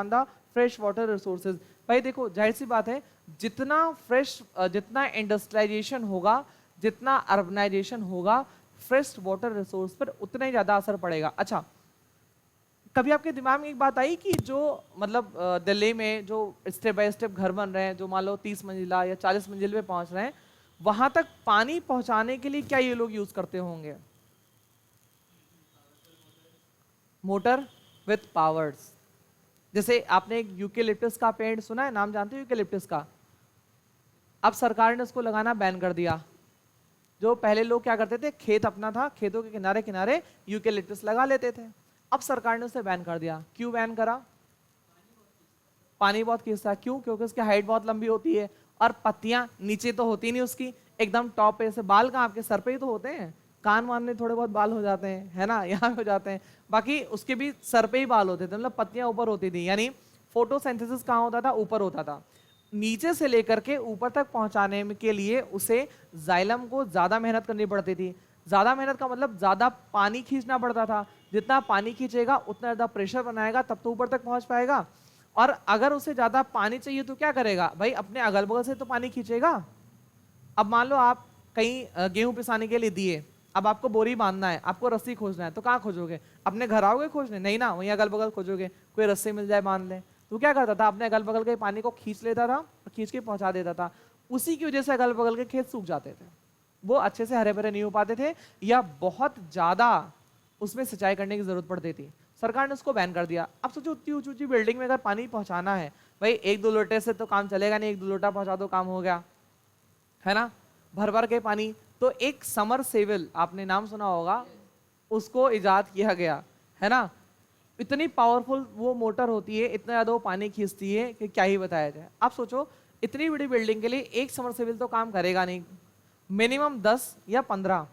the fresh water resources. भाई देखो, जाहिर सी बात है, जितना इंडस्ट्रियलाइजेशन होगा, जितना अर्बनाइजेशन होगा, फ्रेश वाटर रिसोर्स पर उतना ही ज्यादा असर पड़ेगा। अच्छा, कभी आपके दिमाग में एक बात आई कि जो मतलब दिल्ली में जो स्टेप बाय स्टेप घर बन रहे हैं, जो मान लो 30 मंजिला या 40 मंजिल पे पहुंच रहे हैं, वहां तक पानी पहुंचाने के लिए क्या ये लोग यूज करते होंगे? Motor with powers. जैसे आपने एक यूकेलिप्टस का पेड़ सुना है, नाम जानते हो यूकेलिप्टस का? अब सरकार ने उसको लगाना बैन कर दिया। जो पहले लोग क्या करते थे, खेत अपना था, खेतों के किनारे किनारे यूकेलिप्टस लगा लेते थे। अब सरकार ने उसे बैन कर दिया। क्यों बैन करा? पानी बहुत खींचता है। क्यों? क्योंकि उसकी हाइट बहुत लंबी होती है और पत्तियां नीचे तो होती नहीं उसकी, एकदम टॉप पे। ऐसे बाल कहाँ, आपके सर पे ही तो होते हैं, कान वान में थोड़े बहुत बाल हो जाते हैं, है ना, यहाँ हो जाते हैं, बाकी उसके भी सर पे ही बाल होते थे, मतलब पत्तियां ऊपर होती थी। यानी फोटोसिंथेसिस कहाँ होता था? ऊपर होता था। नीचे से लेकर के ऊपर तक पहुंचाने के लिए उसे जाइलम को ज्यादा मेहनत करनी पड़ती थी। ज्यादा मेहनत का मतलब ज्यादा पानी खींचना पड़ता था। जितना पानी खींचेगा उतना ज्यादा प्रेशर बनाएगा, तब तो ऊपर तक पहुंच पाएगा। और अगर उसे ज्यादा पानी चाहिए तो क्या करेगा भाई? अपने अगल बगल से तो पानी खींचेगा। अब मान लो आप कहीं गेहूं पिसाने के लिए दिए, अब आपको बोरी बांधना है, आपको रस्सी खोजना है, तो कहाँ खोजोगे? अपने घर आओगे खोजने? नहीं ना, वहीं अगल बगल खोजोगे, कोई रस्सी मिल जाए बांध ले। तो क्या करता था, अपने अगल बगल के पानी को खींच लेता था और खींच के पहुंचा देता था। उसी की वजह से अगल बगल के खेत सूख जाते थे, वो अच्छे से हरे भरे नहीं हो पाते थे, या बहुत ज्यादा उसमें सिंचाई करने की जरूरत पड़ती थी। सरकार ने उसको बैन कर दिया। अब सोचो, उतनी ऊंची ऊंची बिल्डिंग में अगर पानी पहुंचाना है, भाई एक दो लोटे से तो काम चलेगा नहीं, एक दो लोटा पहुंचा दो काम हो गया, है ना, भर भर के पानी। तो एक समर सेविल, आपने नाम सुना होगा, उसको इजाद किया गया, है ना। इतनी पावरफुल वो मोटर होती है, इतना ज्यादा वो पानी खींचती है कि क्या ही बताया जाए। आप सोचो, इतनी बड़ी बिल्डिंग के लिए एक समर सेविल तो काम करेगा नहीं, मिनिमम 10 या 15।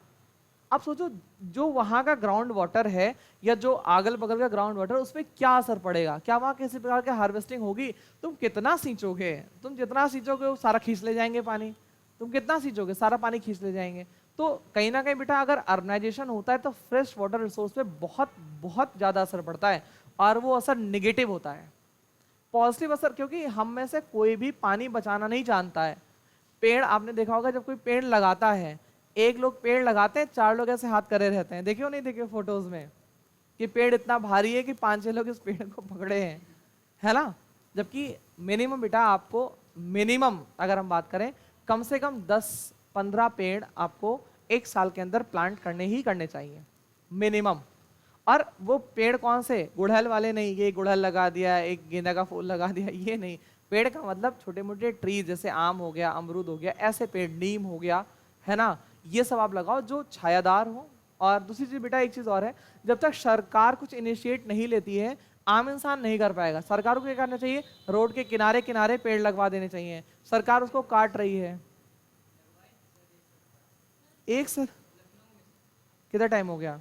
आप सोचो, जो वहां का ग्राउंड वाटर है या जो अगल बगल का ग्राउंड वाटर, उसमें क्या असर पड़ेगा? क्या वहां किसी प्रकार की हार्वेस्टिंग होगी? तुम कितना सींचोगे? तुम जितना सींचोगे वो सारा खींच ले जाएंगे पानी। तुम कितना सींचोगे? सारा पानी खींच ले जाएंगे। तो कहीं ना कहीं बेटा, अगर अर्बनाइजेशन होता है तो फ्रेश वाटर रिसोर्स पे बहुत बहुत ज्यादा असर पड़ता है, और वो असर निगेटिव होता है। पॉजिटिव असर, क्योंकि हम में से कोई भी पानी बचाना नहीं जानता है। पेड़, आपने देखा होगा, जब कोई पेड़ लगाता है, एक लोग पेड़ लगाते हैं, 4 लोग ऐसे हाथ करे रहते हैं, देखियो नहीं देखियो फोटोज में, कि पेड़ इतना भारी है कि 5-6 लोग इस पेड़ को पकड़े हैं, है ना। जबकि मिनिमम बेटा आपको, मिनिमम अगर हम बात करें, कम से कम 10-15 पेड़ आपको एक साल के अंदर प्लांट करने ही करने चाहिए, मिनिमम। और वो पेड़ कौन से? गुड़हल वाले नहीं, ये गुड़हल लगा दिया, एक गेंदा का फूल लगा दिया, ये नहीं। पेड़ का मतलब छोटे मोटे ट्री, जैसे आम हो गया, अमरूद हो गया, ऐसे पेड़, नीम हो गया, है ना, ये सब आप लगाओ जो छायादार हो। और दूसरी चीज बेटा, एक चीज और है, जब तक सरकार कुछ इनिशिएट नहीं लेती है, आम इंसान नहीं कर पाएगा। सरकार को क्या करना चाहिए? रोड के किनारे किनारे पेड़ लगवा देने चाहिए। सरकार उसको काट रही है। एक सर, कितना टाइम हो गया?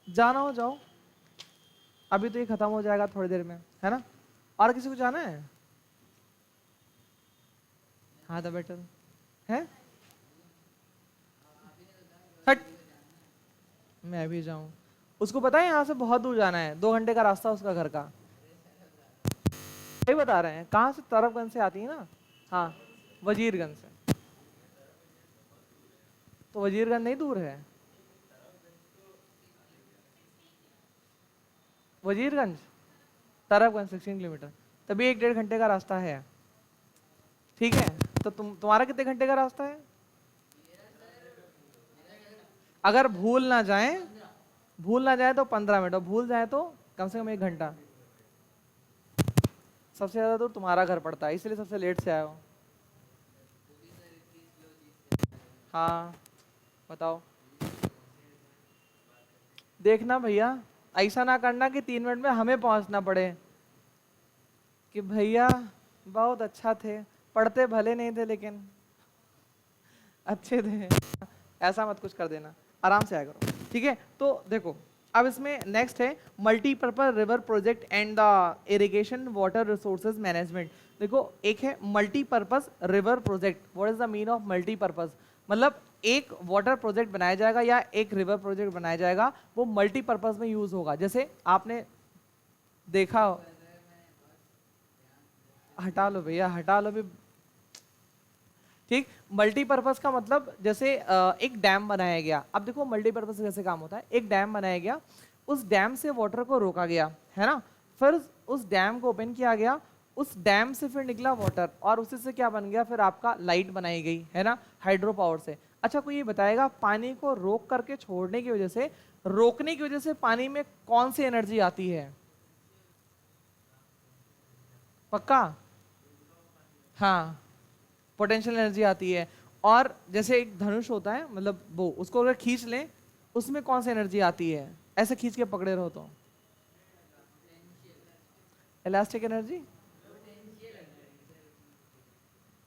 जाना हो जाओ, अभी तो ये खत्म हो जाएगा थोड़ी देर में, है ना। और किसी को जाना है? हाँ तो बेटर है, हट, मैं भी जाऊं। उसको पता है यहाँ से बहुत दूर जाना है, 2 घंटे का रास्ता उसका घर का। सही बता रहे हैं। कहाँ से? तरफगंज से आती है ना। हाँ, वजीरगंज से। तो वजीरगंज नहीं दूर है? वजीरगंज तरफगंज 16 किलोमीटर, तभी 1-1.5 घंटे का रास्ता है। ठीक है, तो तुम्हारा कितने घंटे का रास्ता है? अगर भूल ना जाए तो 15 मिनट, और भूल जाए तो कम से कम 1 घंटा। सबसे ज्यादा दूर तुम्हारा घर पड़ता है, इसलिए सबसे लेट से आए हो। हाँ बताओ। देखना भैया, ऐसा ना करना कि 3 मिनट में हमें पहुंचना पड़े कि भैया बहुत अच्छा थे, पढ़ते भले नहीं थे लेकिन अच्छे थे। ऐसा मत कुछ कर देना, आराम से आया करो। ठीक है, तो देखो अब इसमें नेक्स्ट है multipurpose river project and the irrigation water resources management. देखो एक है multipurpose river project. What is the mean of multipurpose? मतलब एक वाटर प्रोजेक्ट बनाया जाएगा या एक रिवर प्रोजेक्ट बनाया जाएगा, वो मल्टीपर्पज में यूज होगा। जैसे आपने देखा, हटा लो भैया, हटा लो भी। ठीक, मल्टीपर्पज का मतलब जैसे एक डैम बनाया गया। अब देखो मल्टीपर्पज कैसे काम होता है। एक डैम बनाया गया, उस डैम से वाटर को रोका गया है ना, फिर उस डैम को ओपन किया गया, उस डैम से फिर निकला वाटर, और उसी से क्या बन गया? फिर आपका लाइट बनाई गई है ना, हाइड्रो पावर से। अच्छा कोई ये बताएगा पानी को रोक करके छोड़ने की वजह से, रोकने की वजह से पानी में कौन सी एनर्जी आती है? पक्का? हाँ, पोटेंशियल एनर्जी आती है। और जैसे एक धनुष होता है, मतलब वो, उसको अगर खींच लें, उसमें कौन सी एनर्जी आती है? ऐसे खींच के पकड़े रहो तो इलास्टिक एनर्जी,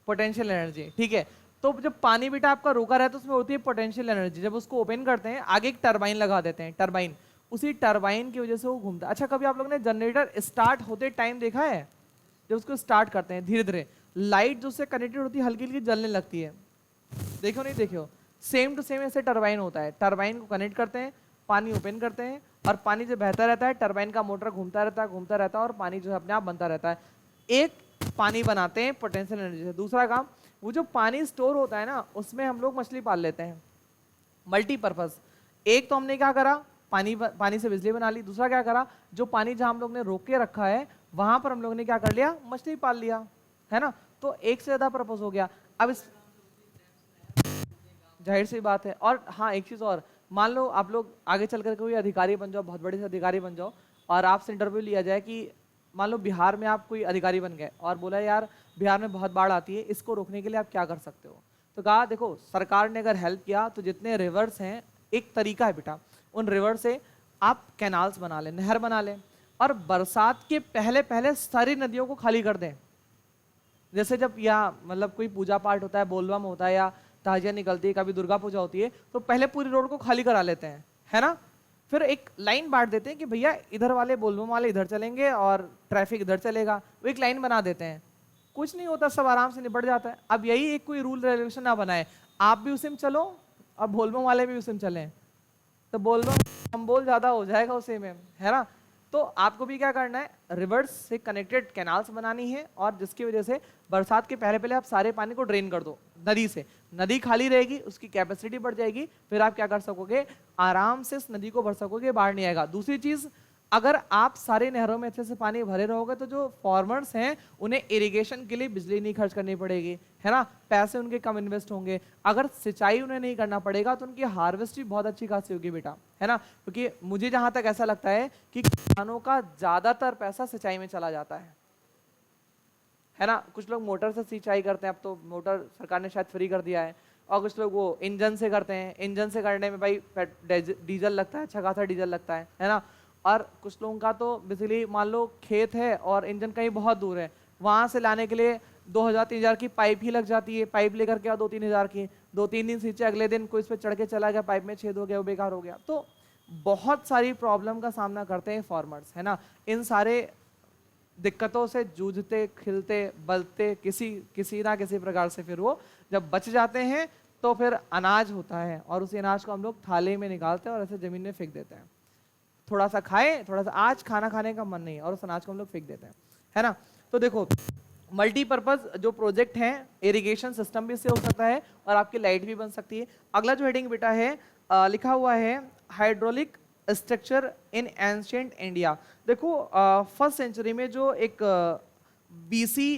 पोटेंशियल एनर्जी। ठीक है, तो जब पानी बेटा आपका रोका रहता है तो उसमें होती है पोटेंशियल एनर्जी। जब उसको ओपन करते हैं, आगे एक टरबाइन लगा देते हैं, टरबाइन, उसी टरबाइन की वजह से वो घूमता है। अच्छा कभी आप लोग ने जनरेटर स्टार्ट होते टाइम देखा है? जब उसको स्टार्ट करते हैं धीरे धीरे, लाइट जो उससे कनेक्टेड होती है हल्की हल्की जलने लगती है। देखो नहीं देखो, सेम टू सेम ऐसे टरबाइन होता है। टरबाइन को कनेक्ट करते हैं, पानी ओपन करते हैं, और पानी जब बहता रहता है, टरबाइन का मोटर घूमता रहता है, और पानी जो है अपने आप बनता रहता है। एक पानी बनाते हैं पोटेंशियल एनर्जी से। दूसरा काम, वो जो पानी स्टोर होता है ना, उसमें हम लोग मछली पाल लेते हैं। मल्टीपर्पज। एक तो हमने क्या करा, पानी से बिजली बना ली। दूसरा क्या करा, जो पानी जहां हम लोग ने रोक के रखा है वहां पर हम लोग ने क्या कर लिया, मछली पाल लिया, है ना। तो एक से ज्यादा पर्पज हो गया। अब इस जाहिर सी बात है। और हाँ एक चीज और, मान लो आप लोग आगे चल कर कोई अधिकारी बन जाओ, बहुत बड़े से अधिकारी बन जाओ, और आपसे इंटरव्यू लिया जाए कि मान लो बिहार में आप कोई अधिकारी बन गए और बोला यार बिहार में बहुत बाढ़ आती है, इसको रोकने के लिए आप क्या कर सकते हो? तो कहा देखो सरकार ने अगर हेल्प किया तो जितने रिवर्स हैं, एक तरीका है बेटा, उन रिवर से आप कैनाल्स बना लें, नहर बना लें, और बरसात के पहले पहले सारी नदियों को खाली कर दें। जैसे जब यहाँ मतलब कोई पूजा पाठ होता है, बोलबम होता है, या ताजिया निकलती है, कभी दुर्गा पूजा होती है, तो पहले पूरी रोड को खाली करा लेते हैं, है ना। फिर एक लाइन बांट देते हैं कि भैया इधर वाले बोलबम वाले इधर चलेंगे और ट्रैफिक इधर चलेगा, वो एक लाइन बना देते हैं। कुछ नहीं होता, सब आराम से निपट जाता है। अब यही एक कोई रूल रेगुलेशन ना बनाए, आप भी उसी में चलो और बोलबम वाले भी उसी में चलें, तो बोलबम हम बोल ज्यादा हो जाएगा उसी में, है ना। तो आपको भी क्या करना है, रिवर्स से कनेक्टेड कैनाल्स बनानी है, और जिसकी वजह से बरसात के पहले पहले आप सारे पानी को ड्रेन कर दो नदी से। नदी खाली रहेगी, उसकी कैपेसिटी बढ़ जाएगी, फिर आप क्या कर सकोगे, आराम से इस नदी को भर सकोगे, बाढ़ नहीं आएगा। दूसरी चीज, अगर आप सारे नहरों में अच्छे से पानी भरे रहोगे तो जो फार्मर्स हैं उन्हें इरिगेशन के लिए बिजली नहीं खर्च करनी पड़ेगी, है ना, पैसे उनके कम इन्वेस्ट होंगे। अगर सिंचाई उन्हें नहीं करना पड़ेगा तो उनकी हार्वेस्ट भी बहुत अच्छी खासी होगी बेटा, है ना। क्योंकि मुझे जहां तक ऐसा लगता है कि किसानों का ज्यादातर पैसा सिंचाई में चला जाता है ना। कुछ लोग मोटर से सिंचाई करते हैं, अब तो मोटर सरकार ने शायद फ्री कर दिया है, और कुछ लोग वो इंजन से करते हैं। इंजन से करने में भाई डीजल लगता है, अच्छा खासा डीजल लगता है ना। और कुछ लोगों का तो बिजली, मान लो खेत है और इंजन कहीं बहुत दूर है, वहां से लाने के लिए 2000-3000 की पाइप ही लग जाती है। पाइप लेकर के आओ 2-3 हज़ार की, 2-3 दिन सींचे, अगले दिन कोई इस पर चढ़ के चला गया, पाइप में छेद हो गया, वो बेकार हो गया। तो बहुत सारी प्रॉब्लम का सामना करते हैं फार्मर्स, है ना। इन सारे दिक्कतों से जूझते खिलते बलते किसी ना किसी प्रकार से फिर वो जब बच जाते हैं तो फिर अनाज होता है, और उसी अनाज को हम लोग थाले में निकालते हैं और ऐसे जमीन में फेंक देते हैं। थोड़ा सा खाए, थोड़ा सा आज खाना खाने का मन नहीं है, और उस अनाज को हम लोग फेंक देते हैं, है ना। तो देखो मल्टीपर्पज जो प्रोजेक्ट हैं, इरिगेशन सिस्टम भी इससे हो सकता है और आपकी लाइट भी बन सकती है। अगला जो हेडिंग बेटा है लिखा हुआ है hydraulic structure in ancient India. देखो फर्स्ट सेंचुरी में जो एक बीसी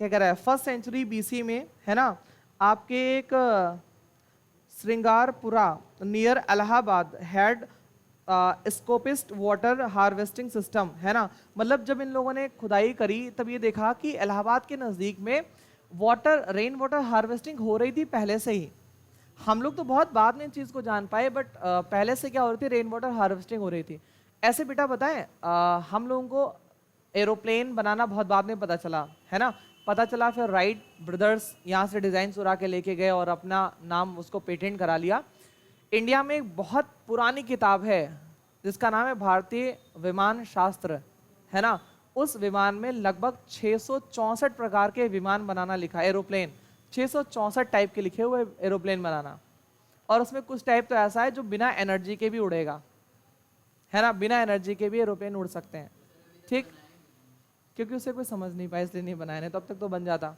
क्या कह रहा है, फर्स्ट सेंचुरी बीसी में है ना, आपके एक श्रृंगारपुरा नियर इलाहाबाद हैड स्कोपिस्ट वाटर हार्वेस्टिंग सिस्टम, है ना। मतलब जब इन लोगों ने खुदाई करी तब ये देखा कि इलाहाबाद के नज़दीक में वाटर, रेन वाटर हार्वेस्टिंग हो रही थी पहले से ही। हम लोग तो बहुत बाद में इन चीज़ को जान पाए, बट पहले से क्या हो रही थी, रेन वाटर हार्वेस्टिंग हो रही थी। ऐसे बेटा बताएं, हम लोगों को एरोप्लेन बनाना बहुत बाद में पता चला, है ना। पता चला फिर राइट ब्रदर्स यहाँ से डिज़ाइन चुरा के लेके गए और अपना नाम उसको पेटेंट करा लिया। इंडिया में एक बहुत पुरानी किताब है जिसका नाम है भारतीय विमान शास्त्र, है ना। उस विमान में लगभग 664 प्रकार के विमान बनाना लिखा, एरोप्लेन 664 टाइप के लिखे हुए एरोप्लेन बनाना। और उसमें कुछ टाइप तो ऐसा है जो बिना एनर्जी के भी उड़ेगा, है ना, बिना एनर्जी के भी एरोप्लेन उड़ सकते हैं, ठीक। क्योंकि उसे कोई समझ नहीं पाया इसलिए नहीं बनाए, नहीं तब तक तो बन जाता,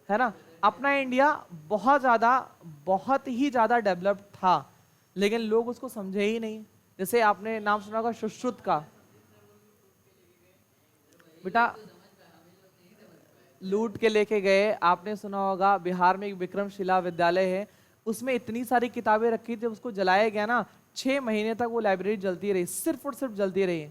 है ना। अपना इंडिया बहुत ही ज़्यादा डेवलप्ड था, लेकिन लोग उसको समझे ही नहीं। जैसे आपने नाम सुना होगा सुश्रुत का, बेटा लूट के लेके गए। आपने सुना होगा बिहार में एक विक्रमशिला विद्यालय है, उसमें इतनी सारी किताबें रखी थी, उसको जलाया गया ना, 6 महीने तक वो लाइब्रेरी जलती रही, सिर्फ और सिर्फ जलती रही।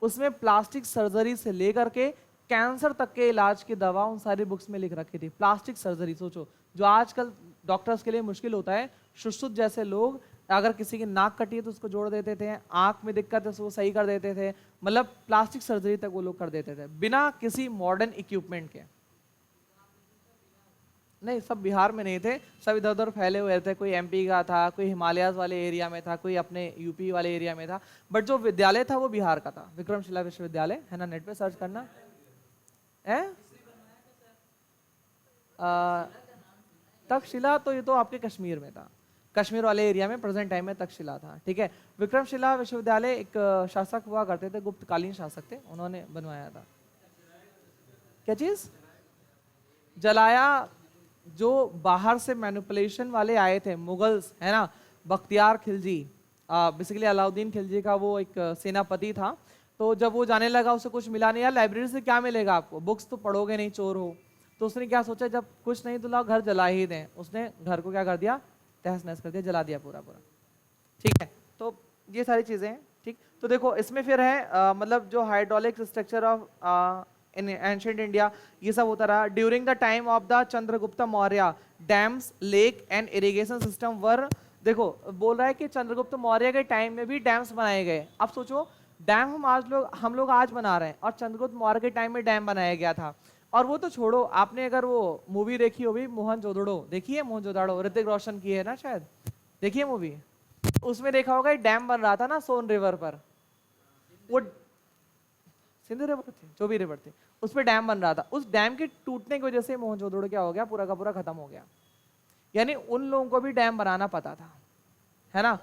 उसमें प्लास्टिक सर्जरी से लेकर के कैंसर तक के इलाज की दवा उन सारी बुक्स में लिख रखी थी। प्लास्टिक सर्जरी सोचो, जो आजकल डॉक्टर्स के लिए मुश्किल होता है। सुश्रुत जैसे लोग, अगर किसी की नाक कटी है तो उसको जोड़ देते थे, आंख में दिक्कत है तो वो सही कर देते थे, मतलब प्लास्टिक सर्जरी तक वो लोग कर देते थे बिना किसी मॉडर्न इक्विपमेंट के। नहीं, सब बिहार में नहीं थे, सब इधर उधर फैले हुए थे। कोई एमपी का था, कोई हिमालयाज वाले एरिया में था, कोई अपने यूपी वाले एरिया में था, बट जो विद्यालय था वो बिहार का था, विक्रमशिला विश्वविद्यालय, है ना। नेट पे सर्च करना है। तक्षशिला तो ये तो आपके कश्मीर में था, कश्मीर वाले एरिया में प्रेजेंट टाइम में तक्षशिला था, ठीक है। विक्रमशिला विश्वविद्यालय एक शासक हुआ करते थे, गुप्तकालीन शासक थे, उन्होंने बनवाया था। क्या चीज जलाया? जो बाहर से मैनिपुलेशन वाले आए थे, मुगल्स, है ना, बख्तियार खिलजी, बेसिकली अलाउद्दीन खिलजी का वो एक सेनापति था। तो जब वो जाने लगा उसे कुछ मिला नहीं, यार लाइब्रेरी से क्या मिलेगा आपको, बुक्स तो पढ़ोगे नहीं, चोर हो। तो उसने क्या सोचा, जब कुछ नहीं तो लाओ घर जला ही दें। उसने घर को क्या कर दिया, तहस नहस कर दिया, जला दिया पूरा पूरा, ठीक है। तो ये सारी चीजें हैं, ठीक। तो देखो इसमें फिर है मतलब जो hydraulic structure of in ancient India, ये सब होता रहा। During the time of the Chandragupta Maurya, dams, lake and irrigation system were, देखो बोल रहा है कि चंद्रगुप्त मौर्य के टाइम में भी डैम्स बनाए गए। अब सोचो डैम हम लोग आज बना रहे हैं, और चंद्रगुप्त मौर्य के टाइम में डैम बनाया गया था। और वो तो छोड़ो, आपने अगर वो मूवी देखी होगी मोहनजोदड़ो, देखी है मोहनजोदड़ो, ऋतिक रोशन की है ना शायद, देखिए मूवी, उसमें देखा होगा डैम बन रहा था ना सोन रिवर पर, वो सिंधु रिवर थी, जो भी रिवर थी, उस पर डैम बन रहा था। उस डैम के टूटने की वजह से मोहनजोदड़ो क्या हो गया, पूरा का पूरा खत्म हो गया। यानी उन लोगों को भी डैम बनाना पता था, है ना,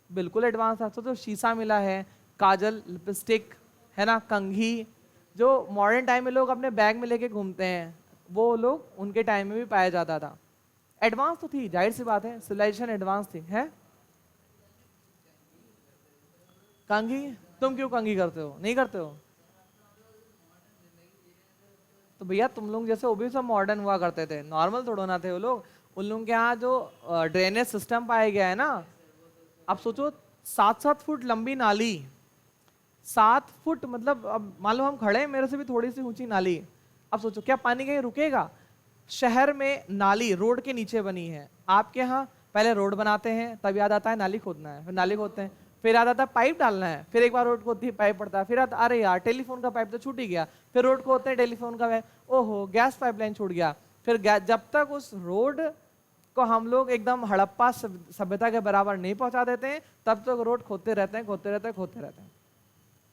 बिल्कुल एडवांस था। तो शीशा मिला है, काजल, लिपस्टिक, है ना, कंघी, जो मॉडर्न टाइम में लोग अपने बैग में लेके घूमते हैं, वो लोग उनके टाइम में भी पाया जाता था। एडवांस तो थी, जाहिर सी बात है, सिविलाइजेशन एडवांस थी, है। कंघी, तुम क्यों कंघी करते हो, नहीं करते हो? तो भैया तुम लोग जैसे वो भी सब मॉडर्न हुआ करते थे, नॉर्मल थोड़ा ना थे वो लोग। उन लोगों के यहाँ जो ड्रेनेज सिस्टम पाया गया है ना, अब सोचो 7-7 फुट लंबी नाली, 7 फुट, मतलब अब मान लो हम खड़े हैं, मेरे से भी थोड़ी सी ऊंची नाली। अब सोचो क्या पानी कहीं रुकेगा? शहर में नाली रोड के नीचे बनी है, आपके यहाँ पहले रोड बनाते हैं, तब याद आता है नाली खोदना है, फिर नाली खोदते हैं, फिर याद आता है पाइप डालना है, फिर एक बार रोड खोदती है पाइप पड़ता है, फिर याद अरे यार टेलीफोन का पाइप तो छूट ही गया, फिर रोड खोदते हैं टेलीफोन का पाइप, ओहो गैस पाइपलाइन छूट गया। फिर जब तक उस रोड को हम लोग एकदम हड़प्पा सभ्यता के बराबर नहीं पहुंचा देते हैं, तब तक रोड खोदते रहते हैं, खोदते रहते हैं, खोदते रहते हैं।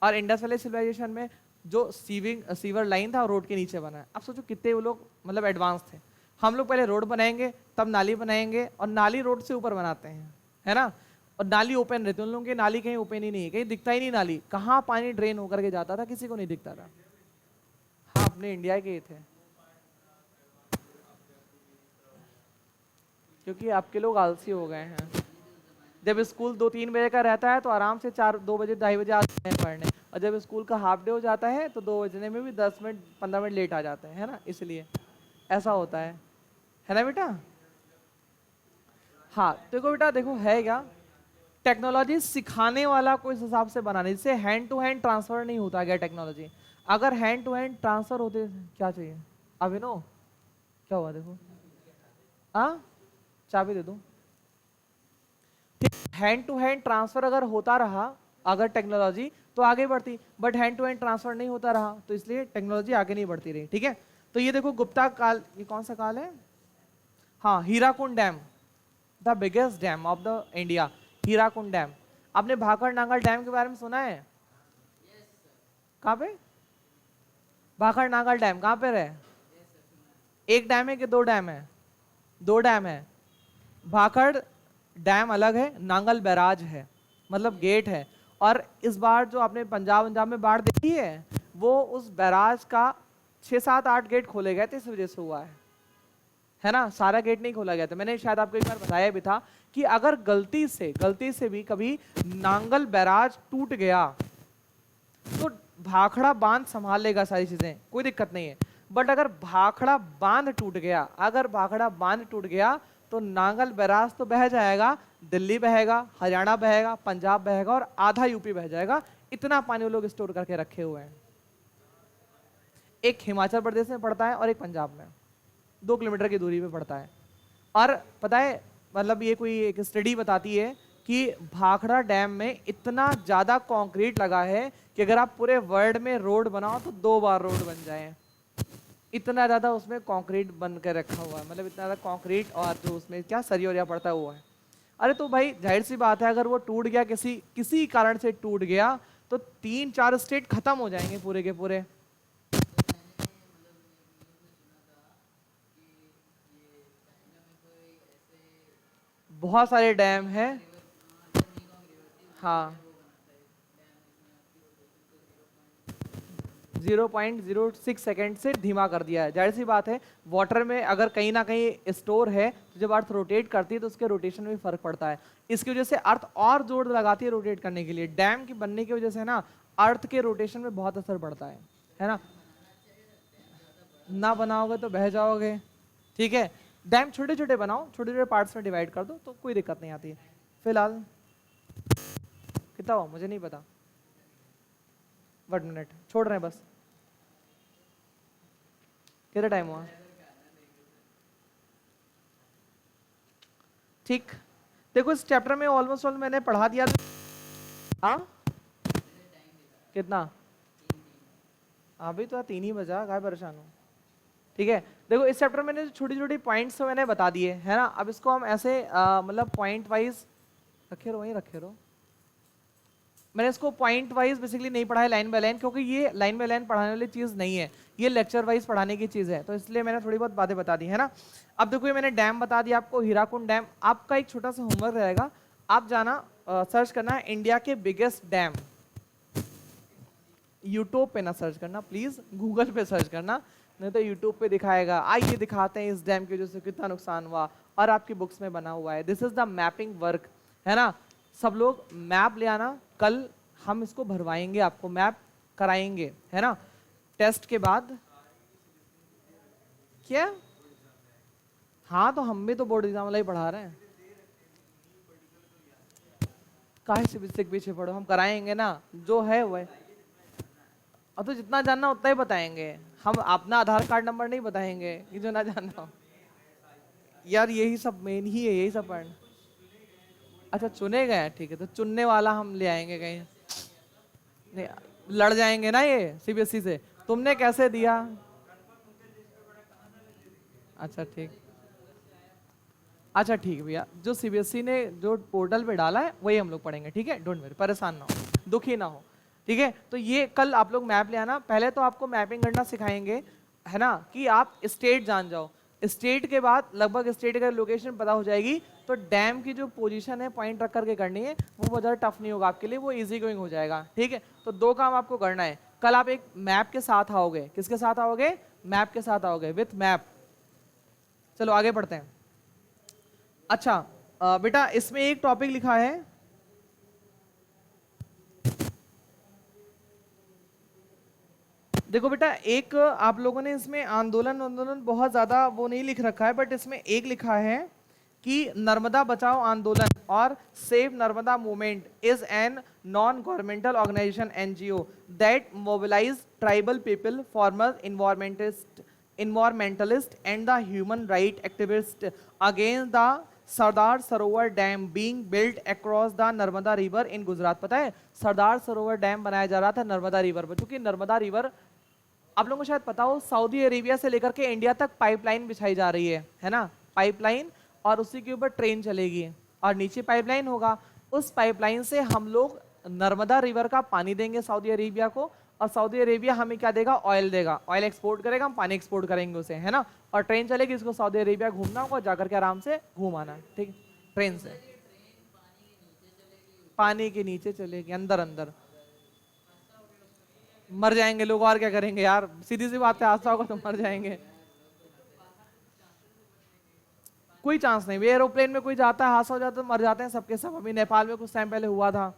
और इंडस वैली सिविलाइजेशन में जो सीवर लाइन था रोड के नीचे बना है। अब सोचो कितने वो लोग मतलब एडवांस थे। हम लोग पहले रोड बनाएंगे, तब नाली बनाएंगे, और नाली रोड से ऊपर बनाते हैं, है ना। और नाली ओपन रहती है, उन लोगों की नाली कहीं ओपन ही नहीं है, कहीं दिखता ही नहीं नाली, कहाँ पानी ड्रेन होकर के जाता था किसी को नहीं दिखता था। हाँ अपने इंडिया के ही थे, क्योंकि आपके लोग आलसी हो गए हैं। जब स्कूल 2-3 बजे का रहता है तो आराम से 2 बजे 2:30 बजे आते हैं पढ़ने, और जब स्कूल का हाफ डे हो जाता है तो 2 बजने में भी 10 मिनट 15 मिनट लेट आ जाते हैं, है ना, इसलिए ऐसा होता है ना बेटा। हाँ देखो बेटा, देखो है क्या, टेक्नोलॉजी सिखाने वाला को इस हिसाब से बनाने, जिससे हैंड टू हैंड ट्रांसफर नहीं होता गया टेक्नोलॉजी। अगर हैंड टू हैंड ट्रांसफर होते, क्या चाहिए अभिनव, क्या हुआ देखो, हाँ चाबी दे दो। हैंड टू हैंड ट्रांसफर अगर होता रहा अगर टेक्नोलॉजी, तो आगे बढ़ती, but hand to hand transfer नहीं होता रहा, तो इसलिए टेक्नोलॉजी आगे नहीं बढ़ती रही। ठीक है, तो ये देखो गुप्ता काल, ये कौन सा काल है, हाँ Hirakud dam, the biggest dam of the India, Hirakud dam. आपने भाखड़ नांगल डैम के बारे में सुना है? कहाँ पे भाखड़ नांगल डैम कहाँ पे रहे? एक डैम है कि 2 डैम है? 2 डैम है। भाखड़ डैम अलग है, नांगल बैराज है, मतलब गेट है। और इस बार जो आपने पंजाब में बाढ़ देखी है, वो उस बैराज का 6-7-8 गेट खोले गए थे, इस वजह से हुआ है ना, सारा गेट नहीं खोला गया था। मैंने शायद आपको एक बार बताया भी था कि अगर गलती से भी कभी नांगल बैराज टूट गया तो भाखड़ा बांध संभाल लेगा सारी चीजें, कोई दिक्कत नहीं है। बट अगर भाखड़ा बांध टूट गया तो नांगल बैराज तो बह जाएगा, दिल्ली बहेगा, हरियाणा बहेगा, पंजाब बहेगा और आधा यूपी बह जाएगा। इतना पानी वो लोग स्टोर करके रखे हुए हैं। एक हिमाचल प्रदेश में पड़ता है और एक पंजाब में, 2 किलोमीटर की दूरी पे पड़ता है। और पता है, मतलब ये कोई एक स्टडी बताती है कि भाखड़ा डैम में इतना ज्यादा कंक्रीट लगा है कि अगर आप पूरे वर्ल्ड में रोड बनाओ तो 2 बार रोड बन जाए, इतना ज्यादा उसमें कंक्रीट बन के रखा हुआ है, मतलब इतना ज्यादा कंक्रीट, और जो उसमें क्या सरिया पड़ता हुआ है। अरे तो भाई जाहिर सी बात है, अगर वो टूट गया, किसी कारण से टूट गया, तो 3-4 स्टेट खत्म हो जाएंगे पूरे के पूरे। बहुत सारे डैम हैं, हाँ 0.06 सेकेंड से धीमा कर दिया है। जाहिर सी बात है, वाटर में अगर कहीं ना कहीं स्टोर है तो जब अर्थ रोटेट करती है तो उसके रोटेशन में फर्क पड़ता है। इसकी वजह से अर्थ और जोर लगाती है रोटेट करने के लिए। डैम की बनने की वजह से ना अर्थ के रोटेशन में बहुत असर पड़ता है ना। ना बनाओगे तो बह जाओगे। ठीक है, डैम छोटे छोटे बनाओ, छोटे छोटे पार्ट्स में डिवाइड कर दो तो कोई दिक्कत नहीं आती है। फिलहाल कितना हुआ मुझे नहीं पता, 1 मिनट छोड़ रहे हैं बस। कितना टाइम हुआ? ठीक, देखो इस चैप्टर में ऑलमोस्ट ऑल मैंने पढ़ा दिया। हाँ कितना? अभी तो 3 ही बजा, काय परेशान हो। ठीक है, देखो इस चैप्टर में मैंने छोटी छोटी पॉइंट्स तो मैंने बता दिए है ना। अब इसको हम ऐसे मतलब पॉइंट वाइज रखे रहो, वहीं रखे रहो। मैंने इसको पॉइंट वाइज बेसिकली नहीं पढ़ा है, लाइन बाय लाइन, क्योंकि ये लाइन बाय लाइन पढ़ाने वाली चीज नहीं है, ये लेक्चर वाइज पढ़ाने की चीज है, तो इसलिए मैंने थोड़ी बहुत बातें बता दी है ना। अब देखो ये मैंने डैम बता दिया आपको, हीराकुंड डैम। आपका एक छोटा सा होमवर्क रहेगा, आप जाना सर्च करना है इंडिया के बिगेस्ट डैम। यूट्यूब पे ना सर्च करना प्लीज, गूगल पे सर्च करना, नहीं तो यूट्यूब पे दिखाएगा आइए दिखाते हैं इस डैम की वजह से कितना नुकसान हुआ, और आपकी बुक्स में बना हुआ है। This is the mapping work, है ना। सब लोग मैप ले आना, कल हम इसको भरवाएंगे, आपको मैप कराएंगे, है ना, टेस्ट के बाद। क्या? हाँ तो हम भी तो बोर्ड एग्जाम वाला ही पढ़ा रहे हैं, काहे से पीछे पढ़ो, हम कराएंगे ना, जो है वो है। और तो जितना जानना उतना ही बताएंगे हम, अपना आधार कार्ड नंबर नहीं बताएंगे कि जो ना जानना हो। यार यही सब मेन ही है, यही सब पढ़। अच्छा चुने गए, ठीक है, तो चुनने वाला हम ले आएंगे कहीं, नहीं लड़ जाएंगे ना ये सीबीएसई से, तुमने कैसे दिया। अच्छा ठीक, अच्छा ठीक भैया, जो सीबीएसई ने जो पोर्टल पे डाला है वही हम लोग पढ़ेंगे, ठीक है, डोंट वरी, परेशान ना हो, दुखी ना हो, ठीक है। तो ये कल आप लोग मैप ले आना। पहले तो आपको मैपिंग करना सिखाएंगे, है ना, कि आप स्टेट जान जाओ। स्टेट के बाद लगभग स्टेट का लोकेशन पता हो जाएगी, तो डैम की जो पोजीशन है पॉइंट रख करके करनी है, वो बहुत ज़्यादा टफ नहीं होगा आपके लिए, वो इजी गोइंग हो जाएगा, ठीक है। तो 2 काम आपको करना है, कल आप एक मैप के साथ आओगे, किसके साथ आओगे? मैप के साथ आओगे, विथ मैप। चलो आगे बढ़ते हैं। अच्छा बेटा इसमें एक टॉपिक लिखा है, देखो बेटा एक आप लोगों ने इसमें आंदोलन आंदोलन बहुत ज्यादा वो नहीं लिख रखा है, बट इसमें एक लिखा है कि नर्मदा बचाओ आंदोलन और save Narmada movement is an non governmental organization NGO that mobilize tribal people, farmers, environmentalist and the human right activist against the Sardar Sarovar dam being built across the Narmada river in Gujarat. पता है सरदार सरोवर डैम बनाया जा रहा था नर्मदा रिवर पर, क्योंकि नर्मदा रिवर आप लोगों को शायद पता हो सऊदी अरेबिया से लेकर के इंडिया तक पाइपलाइन बिछाई जा रही है ना, पाइपलाइन, और उसी के ऊपर ट्रेन चलेगी और नीचे पाइपलाइन होगा। उस पाइपलाइन से हम लोग नर्मदा रिवर का पानी देंगे सऊदी अरेबिया को, और सऊदी अरेबिया हमें क्या देगा? ऑयल देगा, ऑयल एक्सपोर्ट करेगा, हम पानी एक्सपोर्ट करेंगे उसे, है ना, और ट्रेन चलेगी, इसको सऊदी अरेबिया घूमना होगा, जाकर के आराम से घूम आना, ठीक, ट्रेन से पानी के नीचे चलेगी, अंदर अंदर। मर जाएंगे लोग, और क्या करेंगे यार, सीधी सी बात है, हादसा होगा तो मर जाएंगे, कोई चांस नहीं। एरोप्लेन में कोई जाता है, हादसा हो जाता है तो मर जाते हैं सबके सब। अभी नेपाल में कुछ टाइम पहले हुआ था।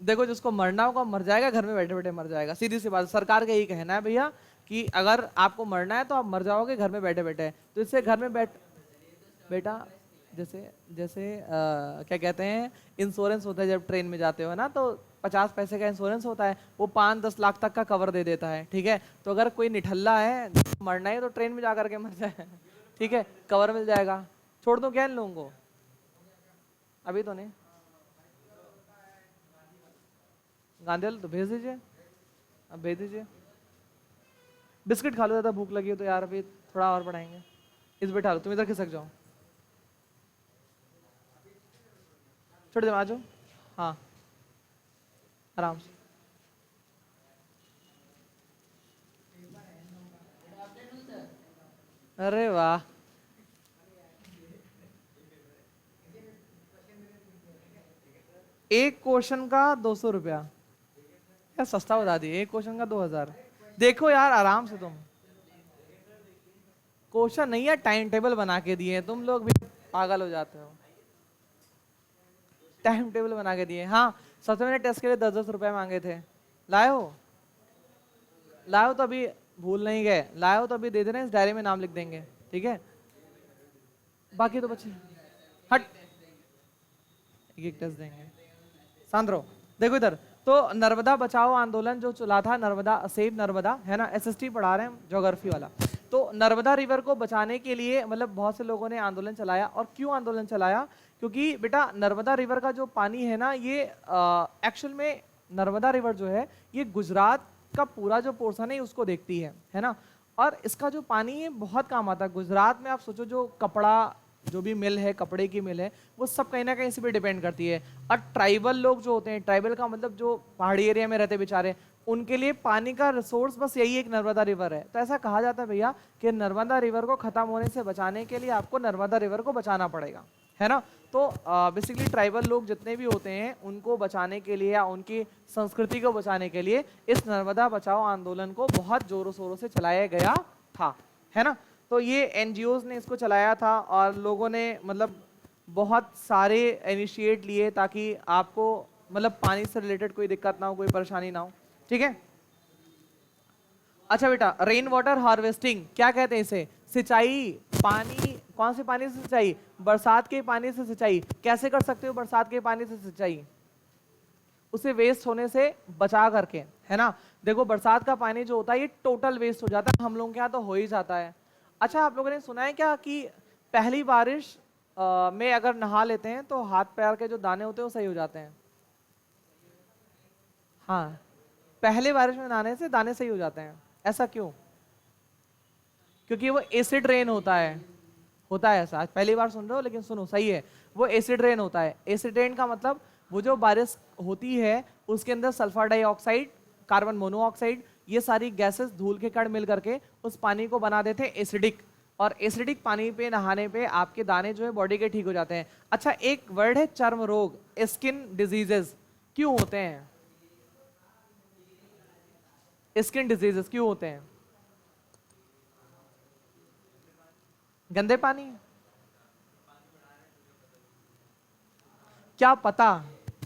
देखो जिसको मरना होगा मर जाएगा, घर में बैठे बैठे मर जाएगा, सीधी सी बात। सरकार का यही कहना है भैया कि अगर आपको मरना है तो आप मर जाओगे घर में बैठे बैठे। तो इससे घर में बेटा जैसे जैसे क्या कहते हैं, इंश्योरेंस होता है जब ट्रेन में जाते हो ना, तो 50 पैसे का इंश्योरेंस होता है, वो 5-10 लाख तक का कवर दे देता है, ठीक है। तो अगर कोई निठल्ला है मरना है तो ट्रेन में जा करके मर जाए, ठीक है, कवर मिल जाएगा। छोड़ दो क्या इन लोगों को? अभी तो नहीं, गांधी तो भेज दीजिए, अब भेज दीजिए। बिस्किट खा लो, ज़्यादा भूख लगी हो तो यार, अभी थोड़ा और बढ़ाएंगे। इस बैठा लो, तुम इधर खिसक जाओ, छोड़ दो, आ जाओ, हाँ आराम से। अरे वाह, एक क्वेश्चन का 200 रुपया, यार सस्ता बता दिए, एक क्वेश्चन का 2000। देखो यार आराम से, तुम क्वेश्चन नहीं है टाइम टेबल बना के दिए, तुम लोग भी पागल हो जाते हो। टाइम टेबल बना के दिए, हाँ। सबसे मैंने टेस्ट के लिए 10-10 रुपए मांगे थे, लाए हो? लाए हो तो अभी भूल नहीं गए, लाए हो तो अभी दे देना, इस डायरी में नाम लिख देंगे, ठीक है। बाकी तो बच्चे हट, एक टेस्ट देंगे, शांत रहो। देखो इधर, तो नर्मदा बचाओ आंदोलन जो चला था, नर्मदा सेव नर्मदा, है ना, एसएसटी पढ़ा रहे हैं ज्योग्राफी वाला। तो नर्मदा रिवर को बचाने के लिए मतलब बहुत से लोगों ने आंदोलन चलाया। और क्यों आंदोलन चलाया? क्योंकि बेटा नर्मदा रिवर का जो पानी है ना, ये एक्चुअल में नर्मदा रिवर जो है ये गुजरात का पूरा जो पोर्शन है उसको देखती है ना। और इसका जो पानी है बहुत काम आता है गुजरात में। आप सोचो जो कपड़ा, जो भी मिल है, कपड़े की मिल है, वो सब कहीं ना कहीं इसी पे डिपेंड करती है। और ट्राइबल लोग जो होते हैं, ट्राइबल का मतलब जो पहाड़ी एरिया में रहते बेचारे, उनके लिए पानी का रिसोर्स बस यही एक नर्मदा रिवर है। तो ऐसा कहा जाता है भैया कि नर्मदा रिवर को खत्म होने से बचाने के लिए आपको नर्मदा रिवर को बचाना पड़ेगा, है ना। तो बेसिकली ट्राइबल लोग जितने भी होते हैं उनको बचाने के लिए या उनकी संस्कृति को बचाने के लिए इस नर्मदा बचाओ आंदोलन को बहुत जोरों शोरों से चलाया गया था, है ना। तो ये एनजीओज ने इसको चलाया था और लोगों ने मतलब बहुत सारे इनिशिएट लिए ताकि आपको मतलब पानी से रिलेटेड कोई दिक्कत ना हो, कोई परेशानी ना हो, ठीक है। अच्छा बेटा, रेन वाटर हार्वेस्टिंग क्या कहते हैं इसे? सिंचाई, पानी, कौन से पानी से सिंचाई? बरसात के पानी से सिंचाई। कैसे कर सकते हो बरसात के पानी से सिंचाई? उसे वेस्ट होने से बचा करके, है ना। देखो बरसात का पानी जो होता है ये टोटल वेस्ट हो जाता है, हम लोगों के यहाँ तो हो ही जाता है। अच्छा आप लोगों ने सुना है क्या कि पहली बारिश में अगर नहा लेते हैं तो हाथ पैर के जो दाने होते हैं वो सही हो जाते हैं? हाँ, पहले बारिश में नहाने से दाने सही हो जाते हैं। ऐसा क्यों? क्योंकि वो एसिड रेन होता है ऐसा। आज पहली बार सुन रहे हो लेकिन सुनो, सही है, वो एसिड रेन होता है। एसिड रेन का मतलब वो जो बारिश होती है उसके अंदर सल्फर डाइऑक्साइड, कार्बन मोनोऑक्साइड, ये सारी गैसेस धूल के कण मिल करके उस पानी को बना देते हैं एसिडिक। और एसिडिक पानी पे नहाने पे आपके दाने जो है बॉडी के ठीक हो जाते हैं। अच्छा एक वर्ड है चर्म रोग, स्किन डिजीजेस, क्यों होते हैं? स्किन डिजीजेस क्यों होते हैं? गंदे पानी, क्या पता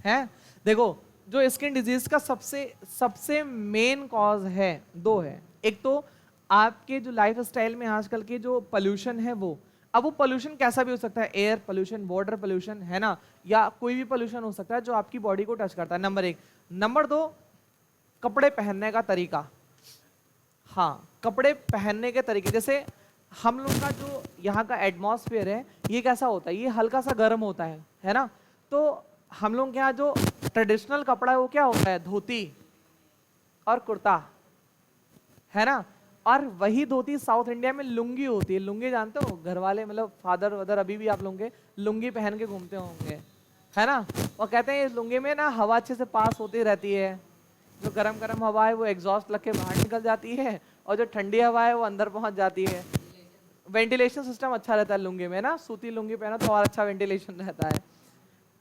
है? देखो, जो स्किन डिजीज का सबसे सबसे मेन कॉज है, दो है। एक तो आपके जो लाइफ स्टाइल में आजकल के जो पोल्यूशन है वो, अब वो पोल्यूशन कैसा भी हो सकता है, एयर पोल्यूशन, वाटर पोल्यूशन, है ना, या कोई भी पोल्यूशन हो सकता है जो आपकी बॉडी को टच करता है, नंबर एक। नंबर दो, कपड़े पहनने का तरीका। हाँ, कपड़े पहनने के तरीके, जैसे हम लोग का जो यहाँ का एटमॉस्फेयर है ये कैसा होता है, ये हल्का सा गर्म होता है ना, तो हम लोग के यहाँ जो ट्रेडिशनल कपड़ा है वो क्या होता है, धोती और कुर्ता, है ना। और वही धोती साउथ इंडिया में लुंगी होती है। लुंगी जानते हो, घर वाले मतलब फादर वदर अभी भी आप लोगों के लुंगी पहन के घूमते होंगे, है ना। और कहते हैं इस लुंगी में ना हवा अच्छे से पास होती रहती है, जो गरम गरम हवा है वो एग्जॉस्ट लग के बाहर निकल जाती है, और जो ठंडी हवा है वो अंदर पहुंच जाती है। वेंटिलेशन सिस्टम अच्छा रहता है लुंगी में ना, सूती लुंगी पहना तो और अच्छा वेंटिलेशन रहता है।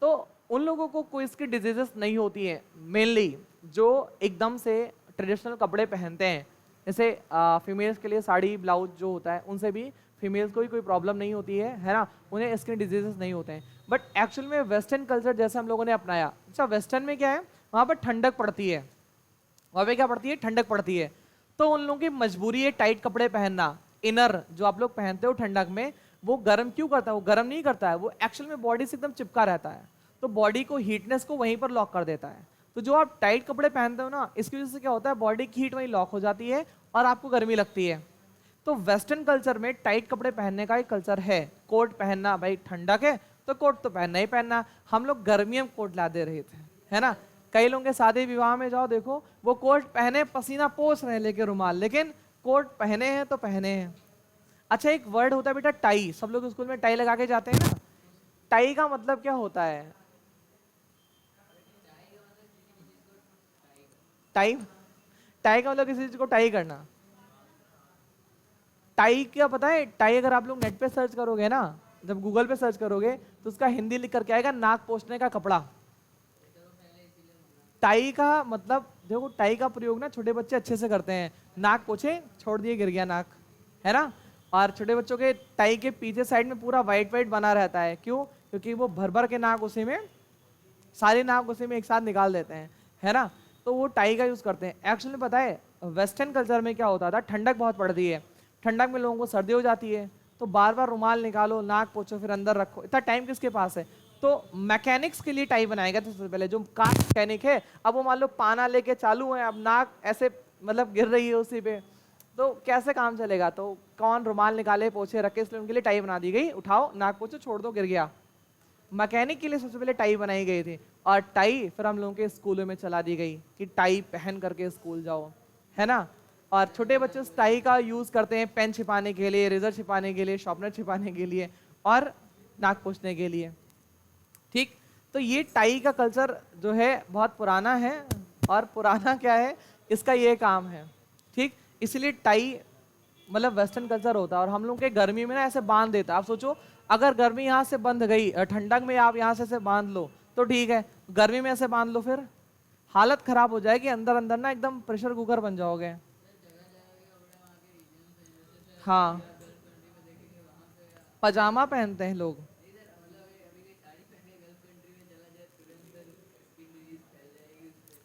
तो उन लोगों को कोई इसकी डिजीजेस नहीं होती है, मेनली जो एकदम से ट्रेडिशनल कपड़े पहनते हैं, जैसे फीमेल्स के लिए साड़ी ब्लाउज जो होता है, उनसे भी फीमेल्स को कोई प्रॉब्लम नहीं होती है ना, उन्हें स्किन डिजीजेस नहीं होते हैं। बट एक्चुअल में वेस्टर्न कल्चर जैसे हम लोगों ने अपनाया, अच्छा वेस्टर्न में क्या है, वहाँ पर ठंडक पड़ती है, वहाँ पे क्या पड़ती है, ठंडक पड़ती है, तो उन लोगों की मजबूरी है टाइट कपड़े पहनना। इनर जो आप लोग पहनते हो ठंडक में, वो गर्म क्यों करता है, वो गर्म नहीं करता है, वो एक्चुअल में बॉडी से एकदम चिपका रहता है, तो बॉडी को हीटनेस को वहीं पर लॉक कर देता है। तो जो आप टाइट कपड़े पहनते हो ना, इसकी वजह से क्या होता है, बॉडी की हीट वहीं लॉक हो जाती है और आपको गर्मी लगती है। तो वेस्टर्न कल्चर में टाइट कपड़े पहनने का एक कल्चर है, कोट पहनना, भाई ठंडक है तो कोट तो पहनना ही पहनना। हम लोग गर्मियों में कोट ला दे रहे थे, है ना। कई लोगों के शादी विवाह में जाओ, देखो वो कोट पहने, पसीना पोंछ रहे लेके रुमाल, लेकिन कोट पहने हैं तो पहने हैं। अच्छा, एक वर्ड होता है बेटा टाई, सब लोग स्कूल में टाई लगा के जाते हैं ना, टाई का मतलब क्या होता है? टाई, टाई का मतलब किसी चीज को टाई करना। टाई क्या पता है, टाई अगर आप लोग नेट पे सर्च करोगे ना, जब गूगल पे सर्च करोगे तो उसका हिंदी लिख करके आएगा नाक पोंछने का कपड़ा। टाई का मतलब देखो, टाई का प्रयोग ना छोटे बच्चे अच्छे से करते हैं, नाक पोछे छोड़ दिए गिर गया नाक, है ना। और छोटे बच्चों के टाई के पीछे साइड में पूरा वाइट वाइट बना रहता है, क्यों? क्योंकि वो भर भर के नाक उसी में, सारे नाक उसी में एक साथ निकाल देते हैं, है ना। तो वो टाई का यूज करते हैं। एक्चुअली पता है वेस्टर्न कल्चर में क्या होता था, ठंडक बहुत पड़ती है, ठंडक में लोगों को सर्दी हो जाती है, तो बार बार रुमाल निकालो, नाक पोछो, फिर अंदर रखो, इतना टाइम किसके पास है। तो मैकेनिक्स के लिए टाई बनाया गया था सबसे पहले, जो कार मैकेनिक है, अब वो मान लो पाना लेके चालू है, अब नाक ऐसे मतलब गिर रही है उसी पे, तो कैसे काम चलेगा, तो कौन रुमाल निकाले पोछे रखे, इसलिए उनके लिए टाई बना दी गई, उठाओ नाक पोछो छोड़ दो गिर गया। मैकेनिक के लिए सबसे पहले टाई बनाई गई थी, और टाई फिर हम लोगों के स्कूलों में चला दी गई कि टाई पहन करके स्कूल जाओ, है ना। और छोटे बच्चे उस टाई का यूज करते हैं पेन छिपाने के लिए, रेजर छिपाने के लिए, शार्पनर छिपाने के लिए, और नाक पोंछने के लिए, ठीक। तो ये टाई का कल्चर जो है बहुत पुराना है, और पुराना क्या है, इसका ये काम है, ठीक। इसलिए टाई मतलब वेस्टर्न कल्चर होता है। और हम लोग के गर्मी में ना ऐसे बांध देता है, आप सोचो अगर गर्मी यहाँ से बंध गई, ठंडक में आप यहाँ से बांध लो तो ठीक है, गर्मी में ऐसे बांध लो फिर हालत खराब हो जाएगी, अंदर अंदर ना एकदम प्रेशर कुकर बन जाओगे। हाँ, पजामा पहनते हैं लोग।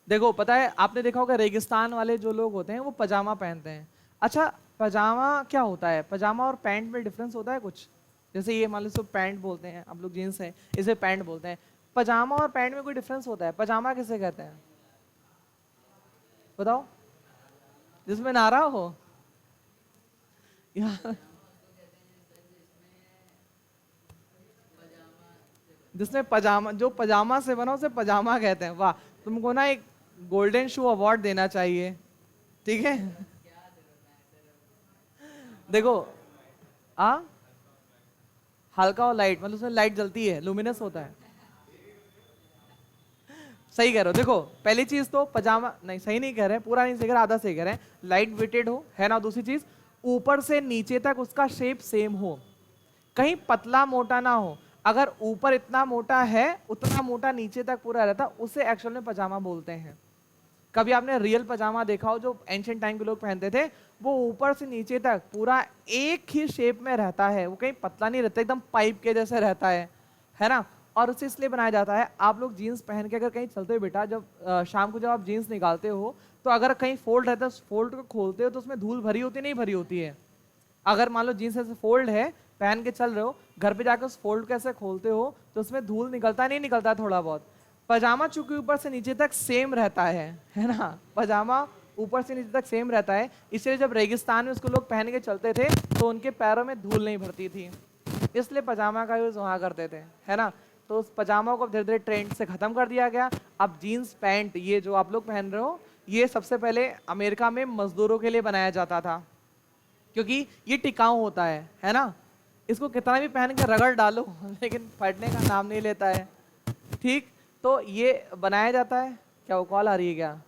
देखो पता है, आपने देखा होगा रेगिस्तान वाले जो लोग होते हैं वो पजामा पहनते हैं। अच्छा, पजामा क्या होता है, पजामा और पैंट में डिफरेंस होता है कुछ? जैसे ये मान लो सब पैंट बोलते हैं, आप लोग जीन्स है, इसे पैंट बोलते हैं, पजामा और पैंट में कोई डिफरेंस होता है? पजामा किसे कहते हैं बताओ, जिसमें नारा हो या जिसमें पजामा, जो पजामा से बना उसे पजामा कहते हैं। वाह, तुमको ना एक गोल्डन शू अवार्ड देना चाहिए, ठीक है। देखो आ हल्का और लाइट, मतलब उसमें लाइट जलती है, लुमिनस होता है। सही कह रहे हो। देखो पहली चीज तो पजामा, नहीं सही नहीं कह रहे, पूरा नहीं सही कह रहे, आधा सही कह रहे हैं, लाइट वेटेड हो, है ना। दूसरी चीज, ऊपर से नीचे तक उसका शेप सेम हो, कहीं पतला मोटा ना हो। अगर ऊपर इतना मोटा है उतना मोटा नीचे तक पूरा रहता, उसे एक्चुअल में पजामा बोलते हैं। कभी आपने रियल पजामा देखा हो जो एंशिएंट टाइम के लोग पहनते थे, वो ऊपर से नीचे तक पूरा एक ही शेप में रहता है, वो कहीं पतला नहीं रहता, एकदम पाइप के जैसे रहता है ना। और उसे इसलिए बनाया जाता है, आप लोग जीन्स पहन के अगर कहीं चलते हो बेटा, जब शाम को जब आप जीन्स निकालते हो तो अगर कहीं फोल्ड रहता है, उस फोल्ड को खोलते हो तो उसमें धूल भरी होती है नहीं भरी होती है। अगर मान लो जीन्स ऐसे फोल्ड है, पहन के चल रहे हो, घर पे जाकर उस फोल्ड को ऐसे खोलते हो तो उसमें धूल निकलता नहीं निकलता थोड़ा बहुत। पजामा चूंकि ऊपर से नीचे तक सेम रहता है ना, पजामा ऊपर से नीचे तक सेम रहता है, इसलिए जब रेगिस्तान में उसको लोग पहन के चलते थे तो उनके पैरों में धूल नहीं भरती थी, इसलिए पजामा का यूज वहां करते थे, है ना। तो उस पजामा को धीरे धीरे ट्रेंड से खत्म कर दिया गया। अब जीन्स पैंट ये जो आप लोग पहन रहे हो, ये सबसे पहले अमेरिका में मजदूरों के लिए बनाया जाता था, क्योंकि ये टिकाऊ होता है ना। इसको कितना भी पहन के रगड़ डालो लेकिन फटने का नाम नहीं लेता है, ठीक। तो ये बनाया जाता है, क्या वो कॉल आ रही है क्या,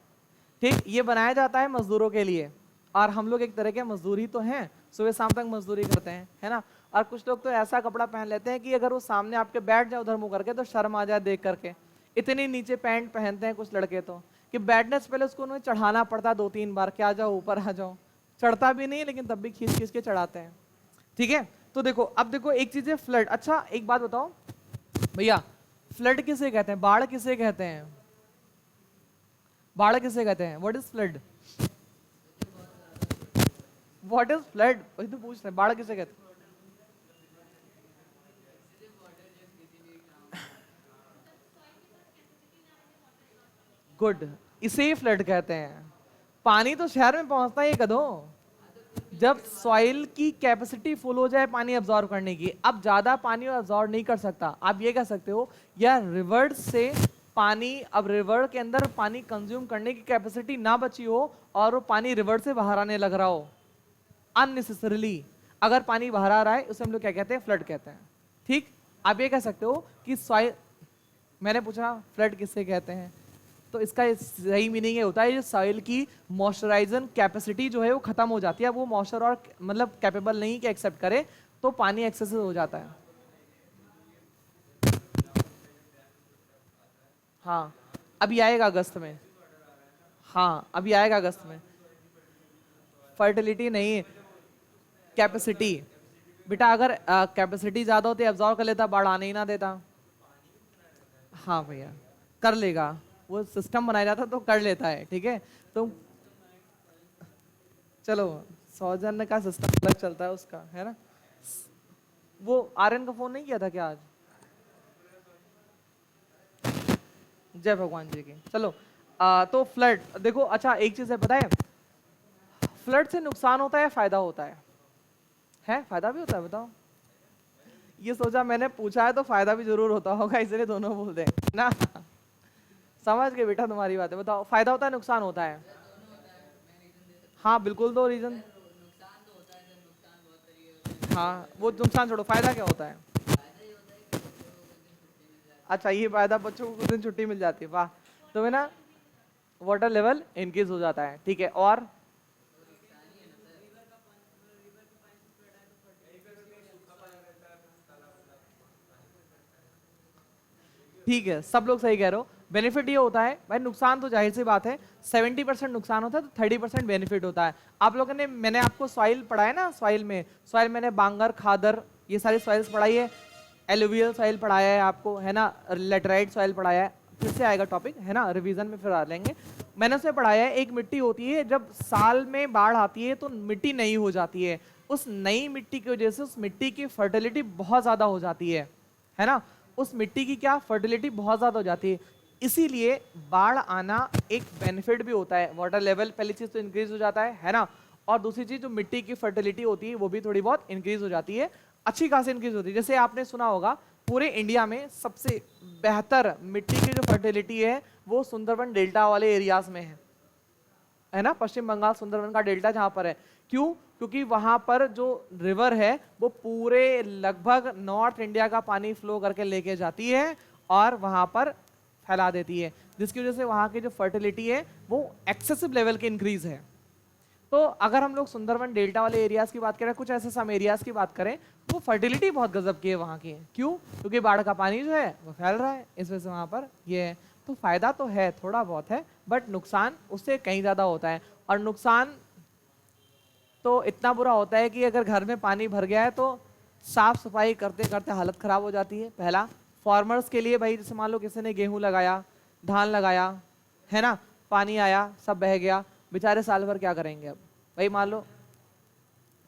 ठीक। ये बनाया जाता है मजदूरों के लिए, और हम लोग एक तरह के मजदूर ही तो हैं, सुबह शाम तक मजदूरी करते हैं, है ना। और कुछ लोग तो ऐसा कपड़ा पहन लेते हैं कि अगर वो सामने आपके बैठ जाए उधर मुंह करके तो शर्म आ जाए देख करके। इतनी नीचे पैंट पहनते हैं कुछ लड़के तो कि बैठने से पहले उसको उन्हें चढ़ाना पड़ता 2-3 बार, क्या जाओ ऊपर आ जाओ। चढ़ता भी नहीं लेकिन तब भी खींच खींच के चढ़ाते हैं, ठीक है। तो देखो, अब देखो एक चीज है फ्लड। अच्छा एक बात बताओ भैया, फ्लड किसे कहते हैं, बाढ़ किसे कहते हैं, बाढ़ किसे कहते हैं, what is flood, what is flood, वही तो पूछ रहे हैं, बाढ़ किसे कहते हैं। गुड, इसे ही फ्लड कहते हैं। पानी तो शहर में पहुंचता ही कदों जब सॉइल की कैपेसिटी फुल हो जाए पानी अब्जॉर्ब करने की। अब ज्यादा पानी अब्जॉर्ब नहीं कर सकता, आप ये कह सकते हो या रिवर से पानी, अब रिवर के अंदर पानी कंज्यूम करने की कैपेसिटी ना बची हो और वो पानी रिवर से बाहर आने लग रहा हो अननेसेसरीली, अगर पानी बाहर आ रहा है उसे हम लोग क्या कहते हैं, फ्लड कहते हैं, ठीक। आप ये कह सकते हो कि सॉइल, मैंने पूछा फ्लड किससे कहते हैं, तो इसका सही मीनिंग ये होता है सॉइल की मॉइस्चराइजन कैपेसिटी जो है वो खत्म हो जाती है, वो मॉइस्चर और मतलब कैपेबल नहीं कि एक्सेप्ट करे, तो पानी एक्सेसिव हो जाता है। हाँ अभी आएगा अगस्त में, हाँ अभी आएगा अगस्त में। फर्टिलिटी नहीं, कैपेसिटी बेटा, अगर कैपेसिटी ज्यादा होती एब्जॉर्ब कर लेता, बाढ़ आने ही ना देता। हाँ भैया कर लेगा, वो सिस्टम बनाया जाता तो कर लेता है, ठीक है। तो चलो सौजन्य का सिस्टम अलग चलता है उसका, है ना। वो आर्यन का फोन नहीं किया था क्या आज, जय भगवान जी की। चलो तो फ्लड देखो, अच्छा एक चीज है पता है, फ्लड से नुकसान होता है फायदा होता है फायदा भी होता है, बताओ। ये सोचा मैंने, पूछा है तो फायदा भी जरूर होता होगा, इसलिए दोनों बोल दे ना। समझ गए बेटा तुम्हारी बात है, बताओ फायदा होता है नुकसान होता है। हाँ बिल्कुल दो रीजन, हाँ वो नुकसान छोड़ो, फायदा क्या होता है। अच्छा ये फायदा, बच्चों को कुछ दिन छुट्टी मिल जाती है, वाह। तो है ना, वाटर लेवल इंक्रीज हो जाता है, ठीक है। और ठीक है, सब लोग सही कह रहे हो। बेनिफिट ये होता है भाई, नुकसान तो जाहिर सी बात है, 70% नुकसान होता है तो 30% बेनिफिट होता है। आप लोगों ने, मैंने आपको सॉइल पढ़ाया ना, सॉइल मैंने बांगर, खादर, ये सारी सॉइल्स पढ़ाई है, एलुवियल सॉइल पढ़ाया है आपको, है ना, लेटराइट सॉइल पढ़ाया है, फिर से आएगा टॉपिक, है ना, रिवीजन में फिर आ लेंगे। मैंने उसमें पढ़ाया है, एक मिट्टी होती है जब साल में बाढ़ आती है तो मिट्टी नई हो जाती है, उस नई मिट्टी की वजह से उस मिट्टी की फर्टिलिटी बहुत ज्यादा हो जाती है ना, उस मिट्टी की क्या फर्टिलिटी बहुत ज्यादा हो जाती है, इसीलिए बाढ़ आना एक बेनिफिट भी होता है। वाटर लेवल पहली चीज तो इंक्रीज हो जाता है ना, और दूसरी चीज जो मिट्टी की फर्टिलिटी होती है वो भी थोड़ी बहुत इंक्रीज हो जाती है, अच्छी खासी इंक्रीज होती है। जैसे आपने सुना होगा पूरे इंडिया में सबसे बेहतर मिट्टी की जो फर्टिलिटी है वो सुंदरबन डेल्टा वाले एरियाज में है ना, पश्चिम बंगाल सुंदरबन का डेल्टा जहां पर है। क्यों? क्योंकि वहां पर जो रिवर है वो पूरे लगभग नॉर्थ इंडिया का पानी फ्लो करके लेके जाती है और वहां पर फैला देती है, जिसकी वजह से वहां की जो फर्टिलिटी है वो एक्सेसिव लेवल की इंक्रीज है। तो अगर हम लोग सुंदरबन डेल्टा वाले एरियाज की बात करें, कुछ ऐसे सम एरियाज की बात करें, तो फर्टिलिटी बहुत गजब की है वहाँ की। क्यों? क्योंकि बाढ़ का पानी जो है वो फैल रहा है, इस वजह से वहाँ पर ये है। तो फायदा तो है, थोड़ा बहुत है, बट नुकसान उससे कहीं ज्यादा होता है। और नुकसान तो इतना बुरा होता है कि अगर घर में पानी भर गया है तो साफ सफाई करते करते हालत खराब हो जाती है। पहला फार्मर्स के लिए भाई, जैसे मान लो किसी ने गेहूं लगाया, धान लगाया, है ना, पानी आया, सब बह गया, बेचारे साल भर क्या करेंगे। अब भाई मान लो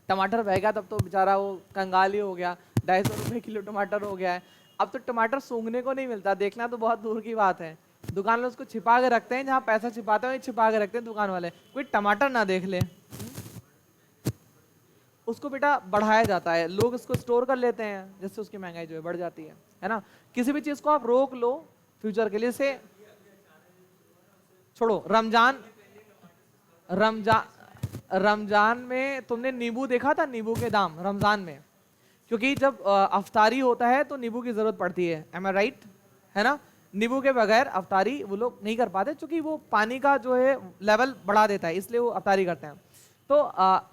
टमाटर बह गया, तब तो बेचारा वो कंगाल ही हो गया, 250 रुपये किलो टमाटर हो गया है। अब तो टमाटर सूंघने को नहीं मिलता, देखना तो बहुत दूर की बात है। दुकान वाले उसको छिपा के रखते हैं, जहाँ पैसा छिपाते हैं वहीं छिपा के रखते हैं दुकान वाले, कोई टमाटर ना देख ले। उसको बेटा बढ़ाया जाता है, लोग इसको स्टोर कर लेते हैं, जिससे उसकी महंगाई जो है बढ़ जाती है ना। किसी भी चीज को आप रोक लो फ्यूचर के लिए, से छोड़ो। रमजान रमजान रमजान में तुमने नींबू देखा था, नींबू के दाम रमजान में, क्योंकि जब अफ्तारी होता है तो नींबू की जरूरत पड़ती है, एम आई राइट, है ना। नींबू के बगैर अफ्तारी वो लोग नहीं कर पाते, क्योंकि वो पानी का जो है लेवल बढ़ा देता है, इसलिए वो अफ्तारी करते हैं। तो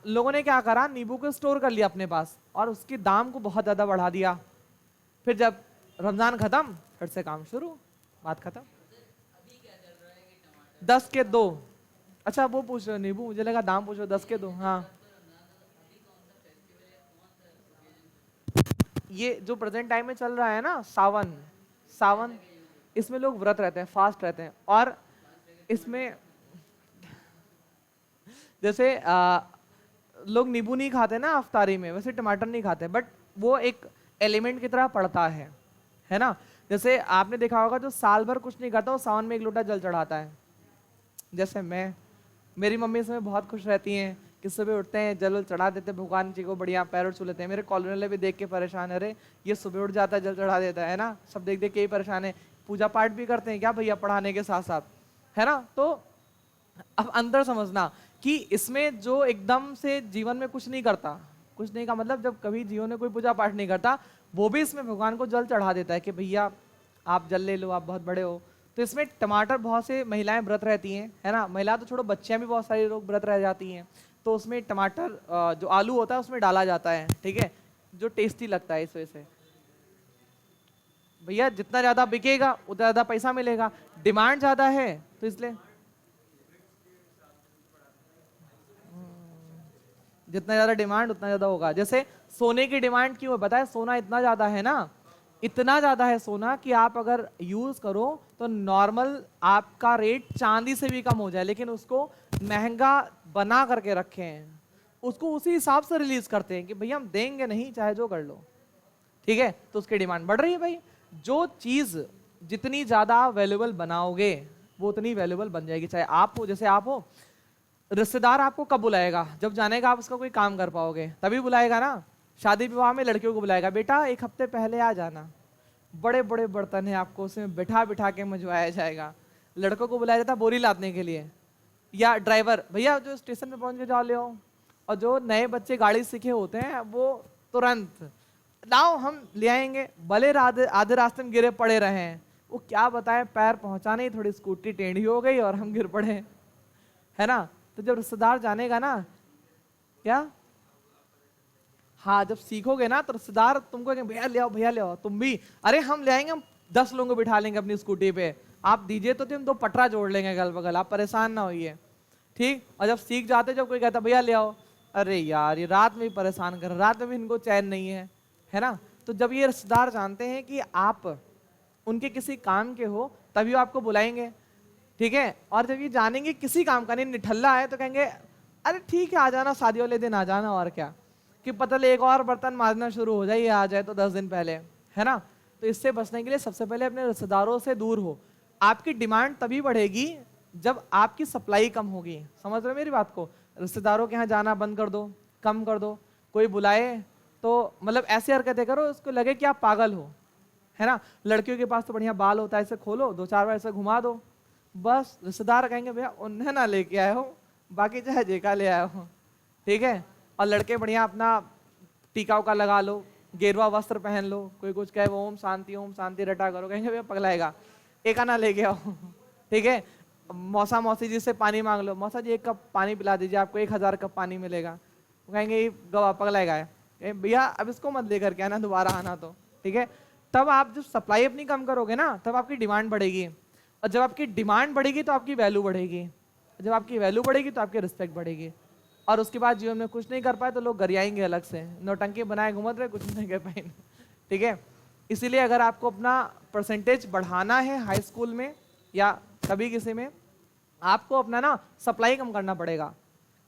लोगों ने क्या करा, नींबू को स्टोर कर लिया अपने पास और उसके दाम को बहुत ज्यादा बढ़ा दिया। फिर जब रमजान खत्म, फिर से काम शुरू, बात खत्म। 10 के 2। अच्छा वो पूछ रहे हो नींबू, मुझे लगा दाम पूछ रहे हो। 10 के 2, हाँ। ये जो प्रेजेंट टाइम में चल रहा है ना, सावन, सावन, इसमें लोग व्रत रहते हैं, फास्ट रहते हैं। और इसमें जैसे लोग नींबू नहीं खाते ना अफ्तारी में, वैसे टमाटर नहीं खाते, बट वो एक एलिमेंट की तरह पड़ता है ना। जैसे आपने देखा होगा जो साल भर कुछ नहीं करता वो सावन में एक लोटा जल चढ़ाता है। जैसे मेरी मम्मी इसमें बहुत खुश रहती हैं कि सुबह उठते हैं, जल चढ़ा देते हैं भगवान जी को, बढ़िया पैर छू लेते हैं। मेरे कॉलोनी वाले भी देख के परेशान है, अरे ये सुबह उठ जाता है जल चढ़ा देता है ना, सब देख देख के ही परेशान है। पूजा पाठ भी करते हैं क्या भैया पढ़ाने के साथ साथ, है ना। तो अब अंदर समझना कि इसमें जो एकदम से जीवन में कुछ नहीं करता, कुछ नहीं का मतलब जब कभी जीवन में कोई पूजा पाठ नहीं करता, वो भी इसमें भगवान को जल चढ़ा देता है कि भैया आप जल ले लो, आप बहुत बड़े हो। तो इसमें टमाटर, बहुत से महिलाएं व्रत रहती हैं, है ना। महिला तो छोड़ो, बच्चियां भी बहुत सारे लोग व्रत रह जाती हैं। तो उसमें टमाटर जो आलू होता है उसमें डाला जाता है, ठीक है, जो टेस्टी लगता है। इस वजह से भैया जितना ज्यादा बिकेगा उतना ज्यादा पैसा मिलेगा, डिमांड ज्यादा है तो इसलिए जितना ज्यादा डिमांड उतना ज्यादा होगा। जैसे सोने की डिमांड क्यों है बताए, सोना इतना ज्यादा है ना, इतना ज्यादा है सोना कि आप अगर यूज करो तो नॉर्मल आपका रेट चांदी से भी कम हो जाए, लेकिन उसको महंगा बना करके रखे हैं, उसको उसी हिसाब से रिलीज करते हैं कि भैया हम देंगे नहीं चाहे जो कर लो, ठीक है। तो उसकी डिमांड बढ़ रही है भाई। जो चीज जितनी ज्यादा वैल्यूएबल बनाओगे वो उतनी वैल्यूएबल बन जाएगी। चाहे आप हो, जैसे आप हो, रिश्तेदार आपको कब बुलाएगा, जब जानेगा आप उसका कोई काम कर पाओगे तभी बुलाएगा ना। शादी विवाह में लड़कियों को बुलाएगा, बेटा एक हफ्ते पहले आ जाना, बड़े बड़े बर्तन है, आपको उसमें बिठा बिठा के मंजवाया जाएगा। लड़कों को बुलाया जाता बोरी लादने के लिए, या ड्राइवर, भैया जो स्टेशन पे पहुंच के जाओ ले आओ। और जो नए बच्चे गाड़ी सीखे होते हैं वो तुरंत लाओ हम ले आएंगे, भले आधे रास्ते में गिरे पड़े रहे हैं, वो क्या बताएं, पैर पहुंचाने ही थोड़ी स्कूटी टेढ़ी हो गई और हम गिर पड़े, है ना। तो जब रिश्तेदार जानेगा ना, क्या, हाँ जब सीखोगे ना तो रिश्तेदार तुमको कहेंगे भैया ले आओ, भैया ले आओ, तुम भी अरे हम ले आएंगे, हम 10 लोगों को बिठा लेंगे अपनी स्कूटी पे, आप दीजिए तो तुम 2 पटरा जोड़ लेंगे अगल बगल, आप परेशान ना होइए, ठीक। और जब सीख जाते, जब कोई कहता भैया ले आओ, अरे यार ये रात में भी परेशान कर, रात में भी इनको चैन नहीं है ना। तो जब ये रिश्तेदार जानते हैं कि आप उनके किसी काम के हो तभी वो आपको बुलाएंगे, ठीक है। और जब ये जानेंगे किसी काम का नहीं, निठल्ला है, तो कहेंगे अरे ठीक है आ जाना, शादी वाले दिन आ जाना, और क्या, कि पता ले एक और बर्तन मारना शुरू हो जाए, ये आ जाए तो 10 दिन पहले, है ना। तो इससे बचने के लिए सबसे पहले अपने रिश्तेदारों से दूर हो। आपकी डिमांड तभी बढ़ेगी जब आपकी सप्लाई कम होगी, समझ रहे हो मेरी बात को। रिश्तेदारों के यहाँ जाना बंद कर दो, कम कर दो। कोई बुलाए तो मतलब ऐसी हरकतें करो उसको लगे कि आप पागल हो, है ना। लड़कियों के पास तो बढ़िया बाल होता है, ऐसे खोलो 2-4 बार ऐसे घुमा दो, बस रिश्तेदार कहेंगे भैया उन्हें ना लेके आए हो, बाकी चाहे जेका ले आए हो, ठीक है। और लड़के बढ़िया अपना टीका उका लगा लो, गेरुआ वस्त्र पहन लो, कोई कुछ कहे वो ओम शांति रटा करो, कहेंगे भैया पगलाएगा, एक आना लेके आओ, ठीक है। मौसा मौसी जी से पानी मांग लो, मौसा जी 1 कप पानी पिला दीजिए, आपको 1000 कप पानी मिलेगा, वो कहेंगे ये गवा पगलाएगा है, भैया अब इसको मत लेकर के आना दोबारा आना, तो ठीक है। तब आप जब सप्लाई अपनी कम करोगे ना तब आपकी डिमांड बढ़ेगी। और जब आपकी डिमांड बढ़ेगी तो आपकी वैल्यू बढ़ेगी, जब आपकी वैल्यू बढ़ेगी तो आपकी रिस्पेक्ट बढ़ेगी। और उसके बाद जीवन में कुछ नहीं कर पाए तो लोग गरियाएंगे अलग से, नौटंकी बनाए घूमत रहे, कुछ नहीं कर पाए। ठीक है, इसीलिए अगर आपको अपना परसेंटेज बढ़ाना है हाई स्कूल में या कभी किसी में, आपको अपना ना सप्लाई कम करना पड़ेगा।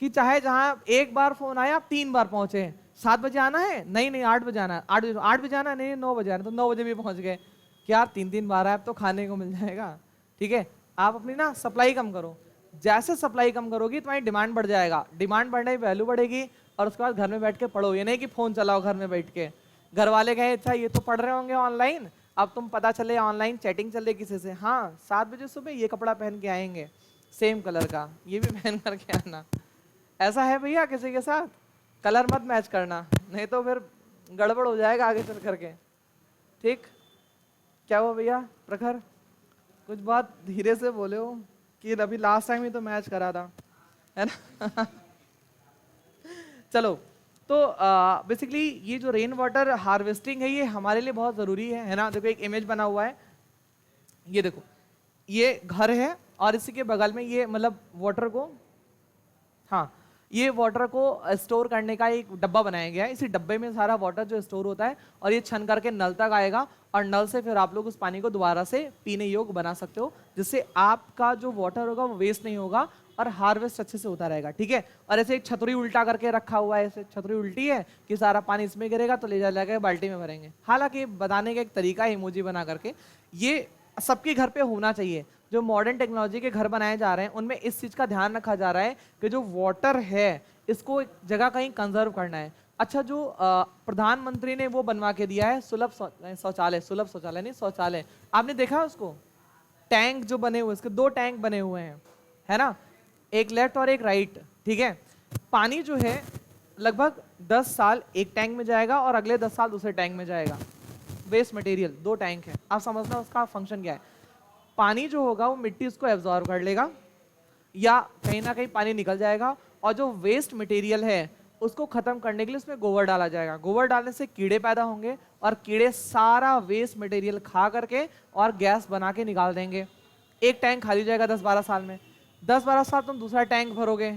कि चाहे जहां एक बार फोन आया आप 3 बार पहुंचे, 7 बजे आना है, नहीं नहीं 8 बजे आना है, 8 बजे आना है, नहीं 9 बजे आना है, तो 9 बजे भी पहुंच गए कि यार 3 बार आया, अब तो खाने को मिल जाएगा। ठीक है, आप अपनी ना सप्लाई कम करो, जैसे सप्लाई कम करोगी तुम्हारी डिमांड बढ़ जाएगा, डिमांड बढ़ने की वैल्यू बढ़ेगी, और उसके बाद घर में बैठ के पढ़ो। ये नहीं कि फोन चलाओ घर में बैठ के, घर वाले कहे अच्छा ये तो पढ़ रहे होंगे ऑनलाइन, अब तुम पता चले ऑनलाइन चैटिंग चल रही किसी से, हाँ 7 बजे सुबह ये कपड़ा पहन के आएंगे सेम कलर का, ये भी पहन करके आना। ऐसा है भैया किसी के साथ, कलर मत मैच करना, नहीं तो फिर गड़बड़ हो जाएगा आगे चल करके। ठीक, क्या हुआ भैया प्रखर, कुछ बात धीरे से बोले हो कि अभी लास्ट टाइम ही तो मैच करा था, है ना। चलो, तो बेसिकली ये जो रेन वाटर हार्वेस्टिंग है ये हमारे लिए बहुत ज़रूरी है ना। देखो एक इमेज बना हुआ है, ये देखो ये घर है और इसी के बगल में ये मतलब वाटर को, हाँ ये वाटर को स्टोर करने का एक डब्बा बनाया गया है। इसी डब्बे में सारा वाटर जो स्टोर होता है और ये छन करके नल तक आएगा, और नल से फिर आप लोग उस पानी को दोबारा से पीने योग्य बना सकते हो, जिससे आपका जो वाटर होगा वो वेस्ट नहीं होगा और हार्वेस्ट अच्छे से होता रहेगा। ठीक है, और ऐसे एक छतरी उल्टा करके रखा हुआ है, ऐसे छतरी उल्टी है कि सारा पानी इसमें गिरेगा तो ले जाकर बाल्टी में भरेंगे। हालांकि बताने का एक तरीका है इमोजी बना करके, ये सबके घर पे होना चाहिए। जो मॉडर्न टेक्नोलॉजी के घर बनाए जा रहे हैं उनमें इस चीज का ध्यान रखा जा रहा है कि जो वाटर है इसको एक जगह कहीं कंजर्व करना है। अच्छा, जो प्रधानमंत्री ने वो बनवा के दिया है सुलभ शौचालय, सुलभ शौचालय नहीं शौचालय, आपने देखा उसको, टैंक जो बने हुए, इसके 2 टैंक बने हुए हैं, है ना, एक लेफ्ट और एक राइट। ठीक है, पानी जो है लगभग 10 साल एक टैंक में जाएगा और अगले 10 साल दूसरे टैंक में जाएगा। वेस्ट मटेरियल 2 टैंक है, आप समझना उसका फंक्शन क्या है। पानी जो होगा वो मिट्टी उसको एब्जॉर्ब कर लेगा या कहीं ना कहीं पानी निकल जाएगा, और जो वेस्ट मटेरियल है उसको खत्म करने के लिए उसमें गोबर डाला जाएगा। गोबर डालने से कीड़े पैदा होंगे और कीड़े सारा वेस्ट मटेरियल खा करके और गैस बना के निकाल देंगे। एक टैंक खाली हो जाएगा 10-12 साल में, 10-12 साल तुम दूसरा टैंक भरोगे,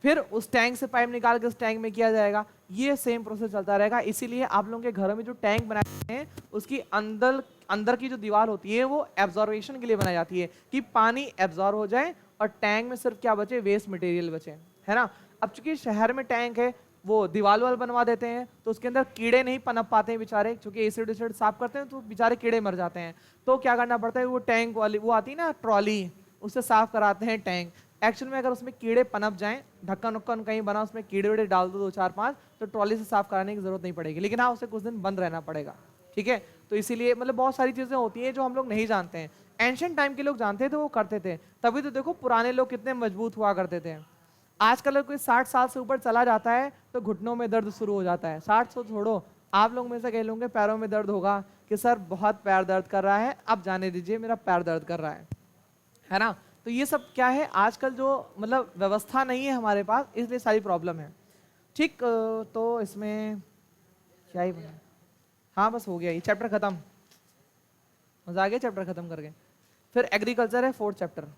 फिर उस टैंक से पाइप निकाल के उस टैंक में किया जाएगा। ये सेम प्रोसेस चलता रहेगा। इसीलिए आप लोगों के घरों में जो टैंक बनाए हैं उसकी अंदर की जो दीवार होती है वो एब्जॉर्वेशन के लिए बनाई जाती है कि पानी एब्जॉर्ब हो जाए और टैंक में सिर्फ क्या बचे, वेस्ट मटेरियल बचे, है ना। अब चूंकि शहर में टैंक है वो दीवार वाल बनवा देते हैं तो उसके अंदर कीड़े नहीं पनप पाते हैं बेचारे, क्योंकि एसिड उसिड साफ करते हैं तो बेचारे कीड़े मर जाते हैं। तो क्या करना पड़ता है, वो टैंक वाली वो आती है ना ट्रॉली, उससे साफ कराते हैं टैंक। एक्चुअल में अगर उसमें कीड़े पनप जाएं, ढक्कन उक्कन कहीं बना उसमें कीड़े वीड़े डाल दो 2-4-5, तो ट्रॉली से साफ कराने की जरूरत नहीं पड़ेगी, लेकिन हाँ उसे कुछ दिन बंद रहना पड़ेगा। ठीक है, तो इसीलिए मतलब बहुत सारी चीजें होती हैं जो हम लोग नहीं जानते हैं। एंशिएंट टाइम के लोग जानते थे, वो करते थे, तभी तो देखो पुराने लोग कितने मजबूत हुआ करते थे। आजकल अगर कोई 60 साल से ऊपर चला जाता है तो घुटनों में दर्द शुरू हो जाता है। 60 तो छोड़ो, आप लोग में से कह लोगे पैरों में दर्द होगा कि सर बहुत पैर दर्द कर रहा है, अब जाने दीजिए मेरा पैर दर्द कर रहा है ना। तो ये सब क्या है, आजकल जो मतलब व्यवस्था नहीं है हमारे पास, इसलिए सारी प्रॉब्लम है। ठीक, तो इसमें क्या ही बना, हाँ बस हो गया, ये चैप्टर खत्म, मजा आ गया चैप्टर खत्म करके। फिर एग्रीकल्चर है 4th चैप्टर।